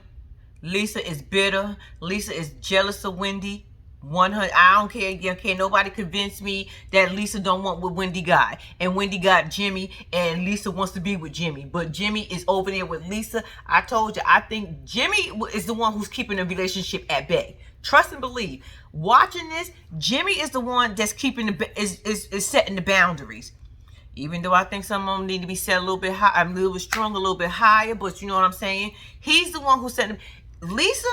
Lisa is bitter. Lisa is jealous of Wendy. 100. I don't care. You can't nobody convince me that Lisa don't want what Wendy got. And Wendy got Jimmy, and Lisa wants to be with Jimmy. But Jimmy is over there with Lisa. I told you, I think Jimmy is the one who's keeping the relationship at bay. Trust and believe. Watching this, Jimmy is the one that's keeping is setting the boundaries. Even though I think some of them need to be set a little bit high, I'm a little bit stronger, a little bit higher, but you know what I'm saying? He's the one who's setting. Lisa,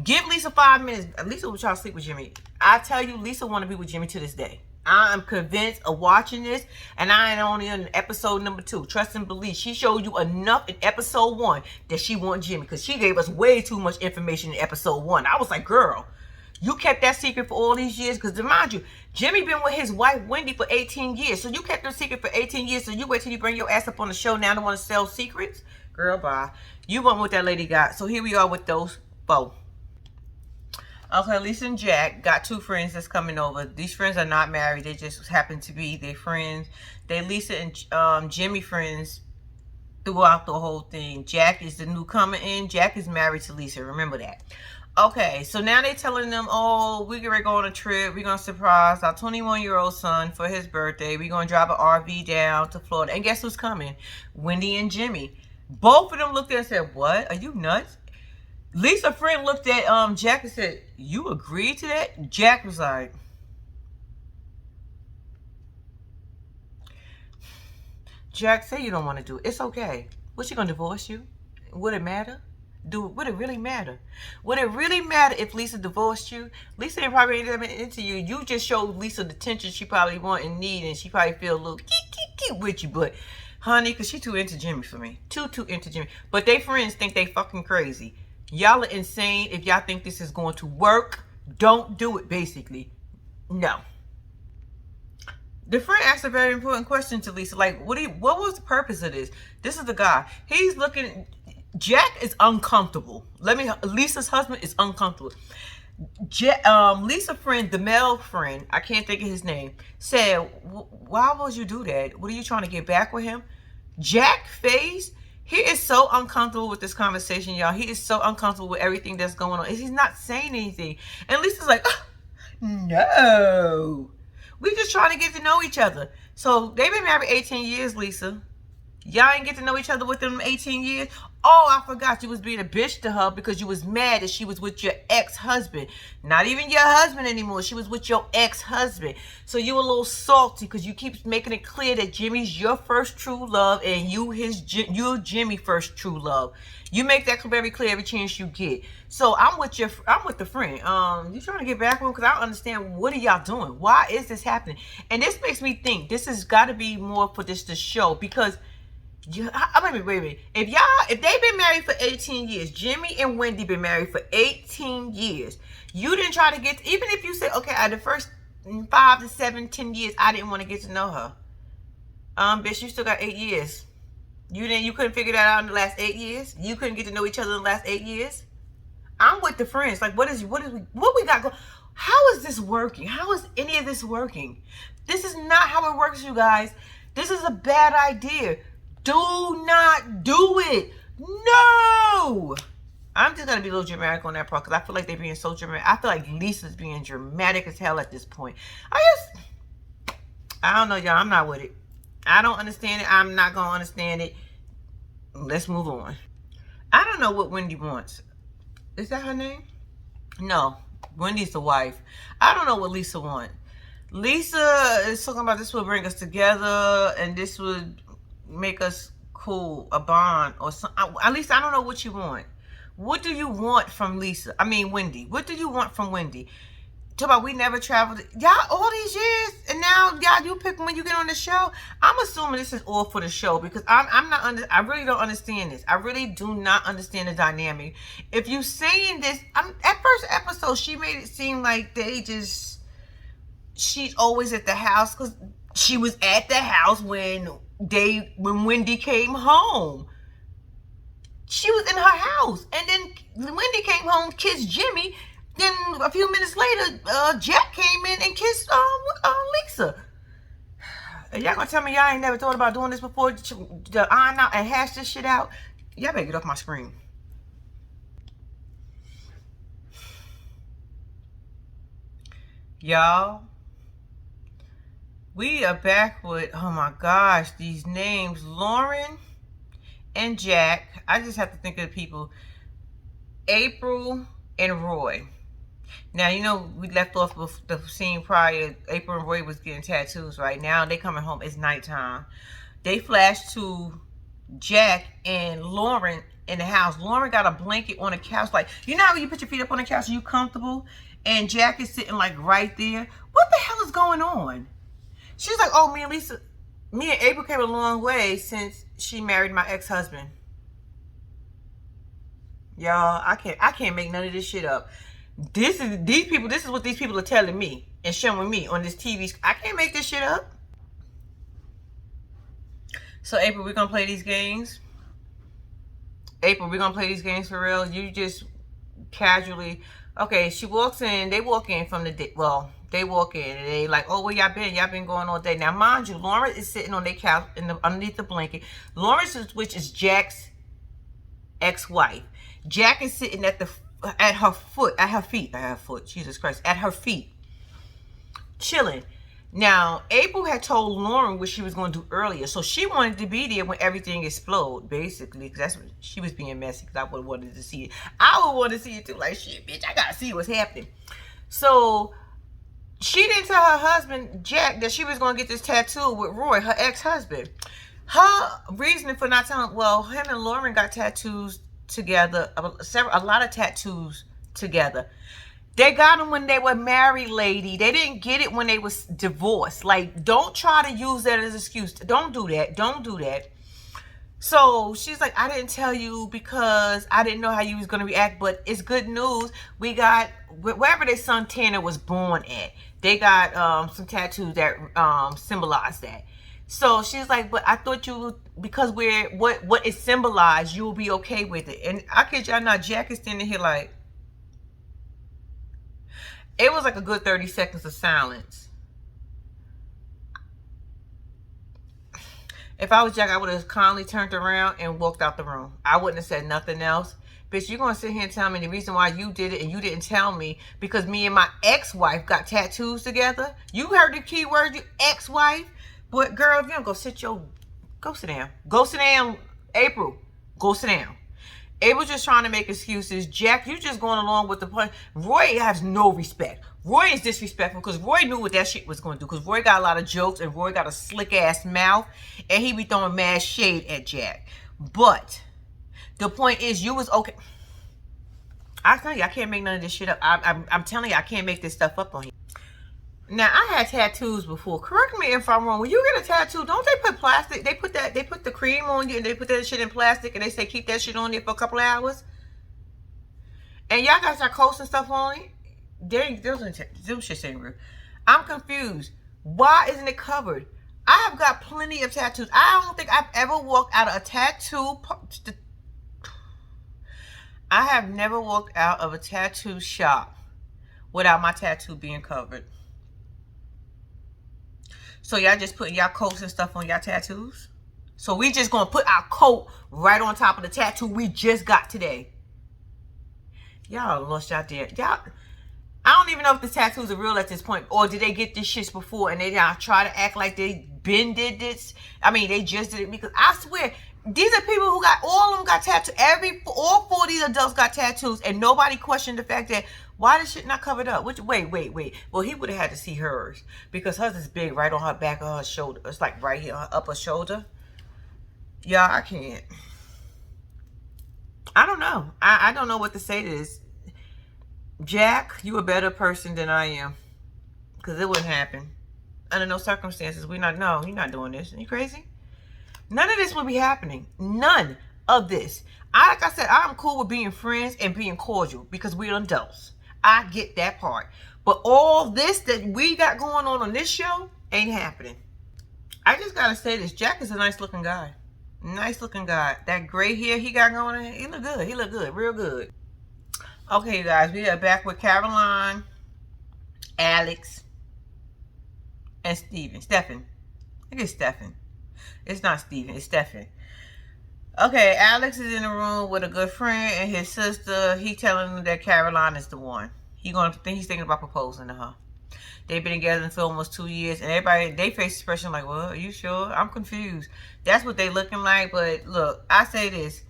give Lisa 5 minutes. Lisa will try to sleep with Jimmy. I tell you, Lisa want to be with Jimmy to this day. I am convinced of watching this, and I ain't only in episode number 2. Trust and believe. She showed you enough in episode 1 that she want Jimmy, because she gave us way too much information in episode 1. I was like, girl, you kept that secret for all these years, because mind you, Jimmy been with his wife Wendy for 18 years. So you kept the secret for 18 years. So you wait till you bring your ass up on the show now to want to sell secrets? Girl, bye. You want what that lady got. So here we are with those 4. Okay, Lisa and Jack got 2 friends that's coming over. These friends are not married. They just happen to be their friends. They Lisa and Jimmy friends throughout the whole thing. Jack is the newcomer in. Jack is married to Lisa. Remember that. Okay, so now they're telling them, oh, we're going to go on a trip. We're going to surprise our 21-year-old son for his birthday. We're going to drive an RV down to Florida. And guess who's coming? Wendy and Jimmy. Both of them looked at her and said, what? Are you nuts? Lisa's friend looked at Jack and said, you agreed to that? Jack was like, Jack, say you don't want to do it. It's okay. What's she going to divorce you? Would it matter? Would it really matter? Would it really matter if Lisa divorced you? Lisa ain't probably into you. You just showed Lisa the attention she probably want and need, and she probably feel a little cute with you. But, honey, because she too into Jimmy for me. Too into Jimmy. But they friends think they fucking crazy. Y'all are insane. If y'all think this is going to work, don't do it, basically. No. The friend asked a very important question to Lisa. Like, what was the purpose of this? This is the guy. He's looking... Jack is uncomfortable. Lisa's husband is uncomfortable. Lisa's friend, the male friend, I can't think of his name, said, why would you do that? What are you trying to get back with him? Jack face, he is so uncomfortable with this conversation, y'all. He is so uncomfortable with everything that's going on. He's not saying anything. And Lisa's like, oh, no. We just trying to get to know each other. So they've been married 18 years, Lisa. Y'all ain't get to know each other within 18 years? Oh, I forgot you was being a bitch to her because you was mad that she was with your ex-husband. Not even your husband anymore. She was with your ex-husband. So you a little salty because you keep making it clear that Jimmy's your first true love and you're Jimmy first true love. You make that very clear every chance you get. So I'm with the friend. You trying to get back with him because I don't understand, what are y'all doing? Why is this happening? And this makes me think this has got to be more for this to show, because Wait a minute. If they've been married for 18 years, Jimmy and Wendy been married for 18 years. You didn't try to get, even if you said, okay, at the first 5 to 7, 10 years, I didn't want to get to know her. Bitch, you still got 8 years. You couldn't figure that out in the last 8 years? You couldn't get to know each other in the last 8 years? I'm with the friends. Like, what we got going? How is this working? How is any of this working? This is not how it works, you guys. This is a bad idea. Do not do it. No. I'm just going to be a little dramatic on that part because I feel like they're being so dramatic. I feel like Lisa's being dramatic as hell at this point. I don't know, y'all. I'm not with it. I don't understand it. I'm not going to understand it. Let's move on. I don't know what Wendy wants. Is that her name? No. Wendy's the wife. I don't know what Lisa wants. Lisa is talking about this will bring us together and this would make us cool, a bond or something. At least I don't know what you want. What do you want from Lisa? I mean, Wendy. What do you want from Wendy? Talk about we never traveled. Y'all, all these years, and now y'all, you pick when you get on the show. I'm assuming this is all for the show because I really don't understand this. I really do not understand the dynamic. If you saying this, at first episode, she made it seem like she's always at the house because she was at the house when Wendy came home. She was in her house, and then Wendy came home, kissed Jimmy. Then a few minutes later, Jack came in and kissed Lisa. Y'all gonna tell me y'all ain't never thought about doing this before? To iron out and hash this shit out? Y'all better get off my screen. Y'all, we are back with, oh my gosh, these names. Lauren and Jack. I just have to think of the people. April and Roy. Now, you know, we left off with the scene prior. April and Roy was getting tattoos, right? Now they coming home. It's nighttime. They flash to Jack and Lauren in the house. Lauren got a blanket on the couch. Like, you know how you put your feet up on the couch and you comfortable? And Jack is sitting like right there. What the hell is going on? She's like, oh, me and April came a long way since she married my ex-husband. Y'all, I can't make none of this shit up. This is what these people are telling me and showing me on this TV. I can't make this shit up. So April, we're gonna play these games. April, we're gonna play these games for real. You just casually, okay, she walks in, they walk in from the day. Well, they walk in and they like, oh, where y'all been? Y'all been going all day. Now, mind you, Lauren is sitting on their couch underneath the blanket. Lauren, which is Jack's ex-wife. Jack is sitting at her feet, Jesus Christ, at her feet, chilling. Now, April had told Lauren what she was going to do earlier, so she wanted to be there when everything exploded, basically, because that's what she was being messy, because I would have wanted to see it. I would want to see it too, like, shit, bitch, I got to see what's happening. So, she didn't tell her husband, Jack, that she was going to get this tattoo with Roy, her ex-husband. Her reasoning for not telling, well, him and Lauren got tattoos together, a lot of tattoos together. They got them when they were married, lady. They didn't get it when they was divorced. Like, don't try to use that as an excuse. Don't do that. Don't do that. So she's like, I didn't tell you because I didn't know how you was going to react, but it's good news. We got, wherever their son Tanner was born at, they got some tattoos that symbolize that. So she's like, but I thought you, because what it symbolized, you will be okay with it. And I kid y'all not, Jack is standing here like, it was like a good 30 seconds of silence. If I was Jack, I would have calmly turned around and walked out the room. I wouldn't have said nothing else. Bitch, you're going to sit here and tell me the reason why you did it and you didn't tell me because me and my ex-wife got tattoos together. You heard the key word, you ex-wife. But girl, if you don't go sit down. Go sit down, April. Go sit down. April's just trying to make excuses. Jack, you just going along with the point. Roy has no respect. Roy is disrespectful because Roy knew what that shit was going to do. Because Roy got a lot of jokes and Roy got a slick ass mouth. And he be throwing mad shade at Jack. But the point is, you was okay. I tell you, I can't make none of this shit up. I'm telling you, I can't make this stuff up on you. Now I had tattoos before. Correct me if I'm wrong. When you get a tattoo, don't they put plastic? They put the cream on you and they put that shit in plastic and they say keep that shit on there for a couple of hours. And y'all got Sarcosis and stuff on it. Those shits ain't real. I'm confused. Why isn't it covered? I have got plenty of tattoos. I don't think I've ever walked out of a tattoo. I have never walked out of a tattoo shop without my tattoo being covered. So y'all just putting y'all coats and stuff on y'all tattoos? So we just gonna put our coat right on top of the tattoo we just got today. Y'all lost y'all there. Y'all, I don't even know if the tattoos are real at this point, or did they get this shit before and they now try to act like they been did this? I mean, they just did it because I swear these are people who got all of them got tattoos. All 4 of these adults got tattoos, and nobody questioned the fact that why this shit not covered up. Wait. Well, he would have had to see hers because hers is big right on her back of her shoulder. It's like right here, her upper shoulder. Y'all, I can't. I don't know. I don't know what to say to this. Jack, you a better person than I am. Because it wouldn't happen. Under no circumstances. You're not doing this. Are you crazy? None of this would be happening. None of this. Like I said, I'm cool with being friends and being cordial because we're adults. I get that part. But all this that we got going on this show ain't happening. I just got to say this. Jack is a nice looking guy. Nice looking guy. That gray hair he got going on, he look good. He look good. Real good. Okay, you guys. We are back with Caroline, Alex, and Stephen. I think it's Stephen. It's not Stephen. It's Stephen. Okay, Alex is in the room with a good friend and his sister. He telling them that Caroline is the one. He's thinking about proposing to her. They've been together for almost 2 years, and everybody, they face expression like, well, are you sure? I'm confused. That's what they looking like. But look, I say this.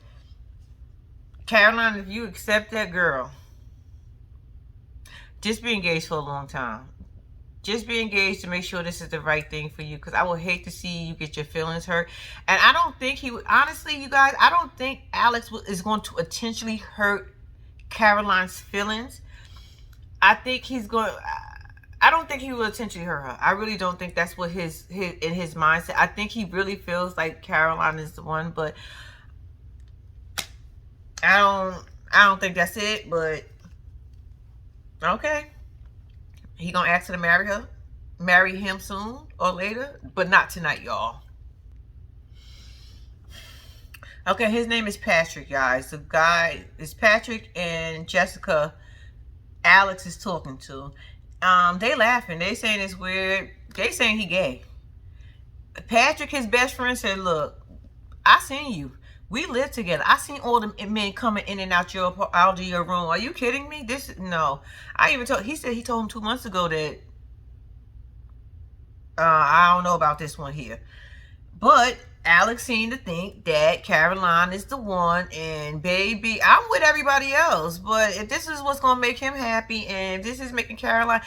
Caroline, if you accept that girl, just be engaged for a long time. Just be engaged to make sure this is the right thing for you, because I would hate to see you get your feelings hurt. And I don't think he would, honestly, you guys, I don't think Alex is going to intentionally hurt Caroline's feelings. I don't think he will intentionally hurt her. I really don't think that's what his in his mindset. I think he really feels like Caroline is the one, but I don't think that's it, but okay. He gonna ask her to marry him soon or later, but not tonight, y'all. Okay, his name is Patrick, guys. The guy is Patrick and Jessica. Alex is talking to. They laughing. They saying it's weird. They saying he gay. Patrick, his best friend, said, "Look, I seen you. We live together. I seen all the men coming in and out of your room. Are you kidding me? No. He said he told him 2 months ago that I don't know about this one here. But Alex seemed to think that Caroline is the one, and baby, I'm with everybody else. But if this is what's gonna make him happy, and if this is making Caroline,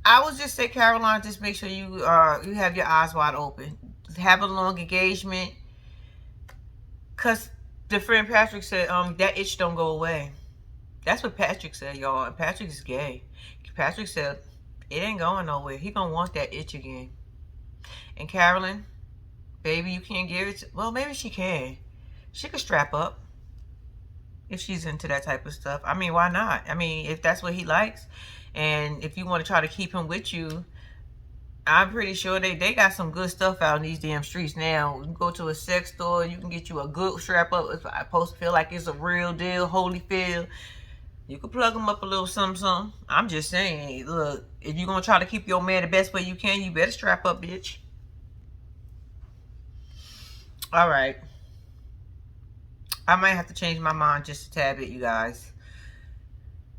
I would just say, Caroline, just make sure you have your eyes wide open. Have a long engagement. Cause the friend Patrick said, that itch don't go away. That's what Patrick said, y'all. And Patrick is gay. Patrick said, it ain't going nowhere. He gonna want that itch again. And Carolyn, baby, you can't give it. Well, maybe she can. She could strap up if she's into that type of stuff. I mean, why not? I mean, if that's what he likes, and if you want to try to keep him with you, I'm pretty sure they got some good stuff out in these damn streets now. You can go to a sex store, you can get you a good strap up. It's supposed to feel like it's a real deal, Holyfield. You can plug them up a little something. I'm just saying, look, if you're going to try to keep your man the best way you can, you better strap up, bitch. All right. I might have to change my mind just a tad bit, you guys.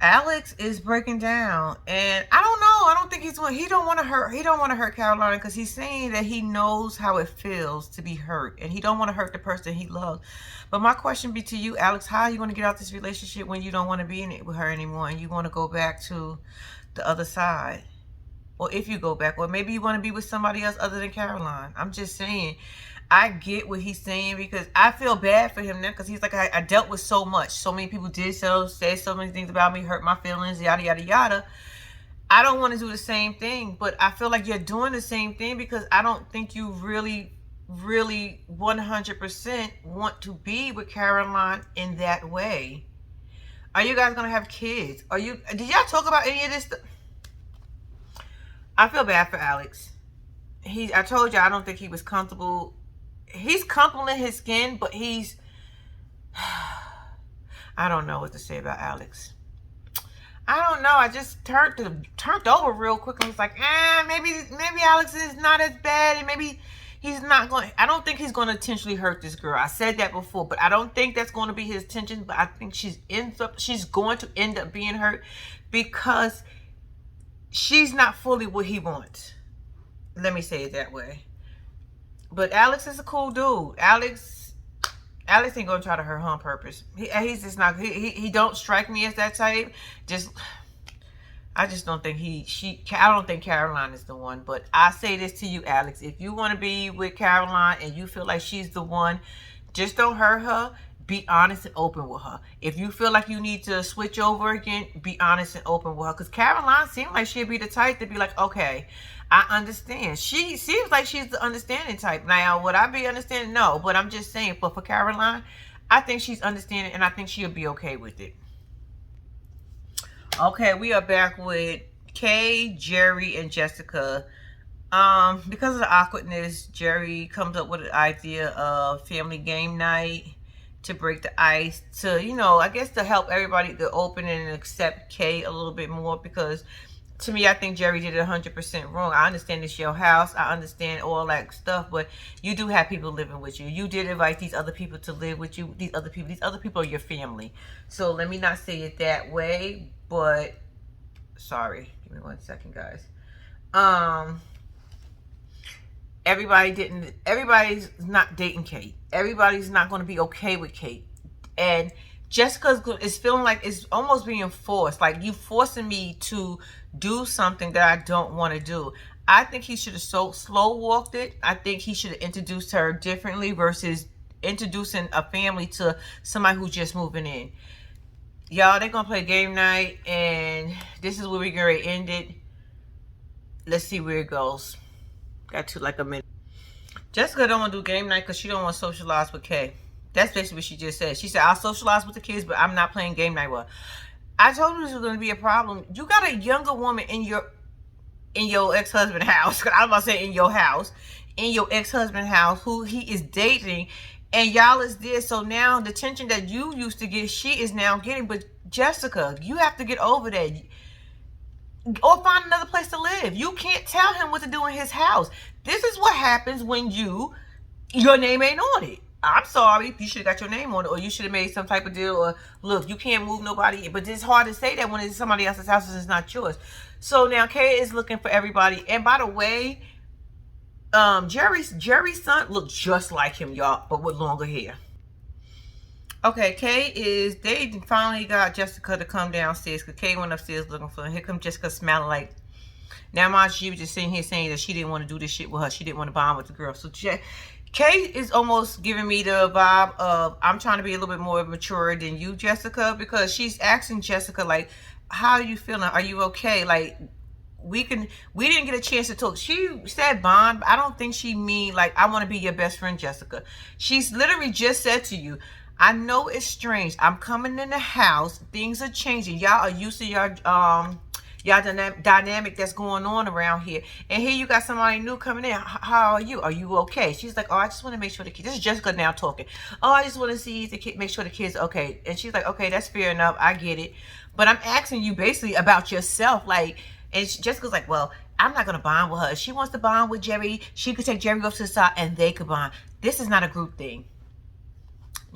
Alex is breaking down, and I don't know. I don't think he don't want to hurt Caroline, because he's saying that he knows how it feels to be hurt, and he don't want to hurt the person he loves. But my question be to you, Alex, how are you going to get out this relationship when you don't want to be in it with her anymore, and you want to go back to the other side? Or if you go back, or maybe you want to be with somebody else other than Caroline. I'm just saying, I get what he's saying, because I feel bad for him now, because he's like, I dealt with so much. So many people say so many things about me, hurt my feelings, yada, yada, yada. I don't want to do the same thing, but I feel like you're doing the same thing because I don't think you really, really 100% want to be with Caroline in that way. Are you guys gonna have kids? Did y'all talk about any of this stuff? I feel bad for Alex. I told you I don't think he was comfortable. He's comfortable in his skin, but I don't know what to say about Alex. I don't know. I just turned over real quick and was like, maybe Alex is not as bad, and maybe he's not going. I don't think he's going to intentionally hurt this girl. I said that before, but I don't think that's going to be his intention. But I think she's going to end up being hurt because she's not fully what he wants. Let me say it that way. But Alex is a cool dude. Alex ain't gonna try to hurt her on purpose. He's just not. He don't strike me as that type. I just don't think I don't think Caroline is the one. But I say this to you, Alex. If you want to be with Caroline and you feel like she's the one, just don't hurt her. Be honest and open with her. If you feel like you need to switch over again, be honest and open with her. Because Caroline seems like she'd be the type to be like, okay, I understand. She seems like she's the understanding type. Now, would I be understanding? No. But I'm just saying, but for Caroline, I think she's understanding and I think she'll be okay with it. Okay, we are back with Kay, Jerry, and Jessica. Because of the awkwardness, Jerry comes up with an idea of family game night to break the ice, to, I guess to help everybody to open and accept Kay a little bit more, because to me, I think Jerry did it 100% wrong. I understand it's your house. I understand all that stuff, but you do have people living with you. You did invite these other people to live with you. These other people are your family. So let me not say it that way, but sorry. Give me 1 second, guys. Everybody's not dating Kate. Everybody's not going to be okay with Kate. And Jessica is feeling like it's almost being forced. Like, you forcing me to do something that I don't want to do. I think he should have slow walked it. I think he should have introduced her differently versus introducing a family to somebody who's just moving in. Y'all, they're going to play game night, and this is where we're going to end it. Let's see where it goes. Got to like a minute. Jessica don't want to do game night because she don't want to socialize with Kay. That's basically what she just said. She said, I'll socialize with the kids, but I'm not playing game night with her. I told you this was going to be a problem. You got a younger woman in your ex-husband's house. I was about to say in your house. In your ex-husband's house, who he is dating. And y'all is there. So now the tension that you used to get, she is now getting. But Jessica, you have to get over that. Or find another place to live. You can't tell him what to do in his house. This is what happens when your name ain't on it. I'm sorry. You should have got your name on it, or you should have made some type of deal. Or look, you can't move nobody. But it's hard to say that when it's somebody else's house and it's not yours. So now Kay is looking for everybody. And by the way, Jerry's son looks just like him, y'all, but with longer hair. Okay, they finally got Jessica to come downstairs because Kay went upstairs looking for her. Here comes Jessica smelling like, now mind she was just sitting here saying that she didn't want to do this shit with her. She didn't want to bond with the girl. So Kay is almost giving me the vibe of, I'm trying to be a little bit more mature than you, Jessica, because she's asking Jessica, like, how are you feeling? Are you okay? Like, we didn't get a chance to talk. She said bond, but I don't think she mean like, I want to be your best friend, Jessica. She's literally just said to you, I know it's strange. I'm coming in the house. Things are changing. Y'all are used to your dynamic that's going on around here. And here you got somebody new coming in. How are you? Are you okay? She's like, oh, I just want to make sure the kids. This is Jessica now talking. Oh, I just want to see the kid, make sure the kids are okay. And she's like, okay, that's fair enough. I get it. But I'm asking you basically about yourself. Like, and Jessica's like, well, I'm not going to bond with her. If she wants to bond with Jerry, she could take Jerry off to the side and they could bond. This is not a group thing.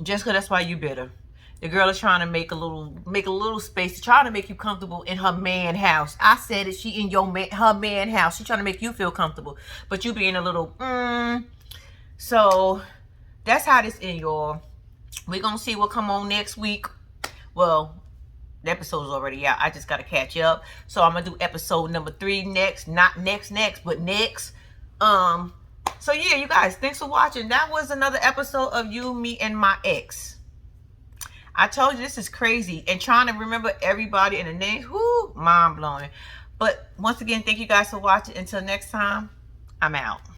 Jessica, that's why you bitter. The girl is trying to make a little space, trying to make you comfortable in her man house. I said it, she in her man house. She's trying to make you feel comfortable, but you being a little So that's how this in, y'all. We're gonna see what come on next week. Well, the episode is already out. I just gotta catch up. So I'm gonna do episode number 3 next. Not next, but next. So yeah, you guys, thanks for watching. That was another episode of You, Me, and My Ex. I told you this is crazy. And trying to remember everybody and the names, whoo, mind blowing. But once again, thank you guys for watching. Until next time, I'm out.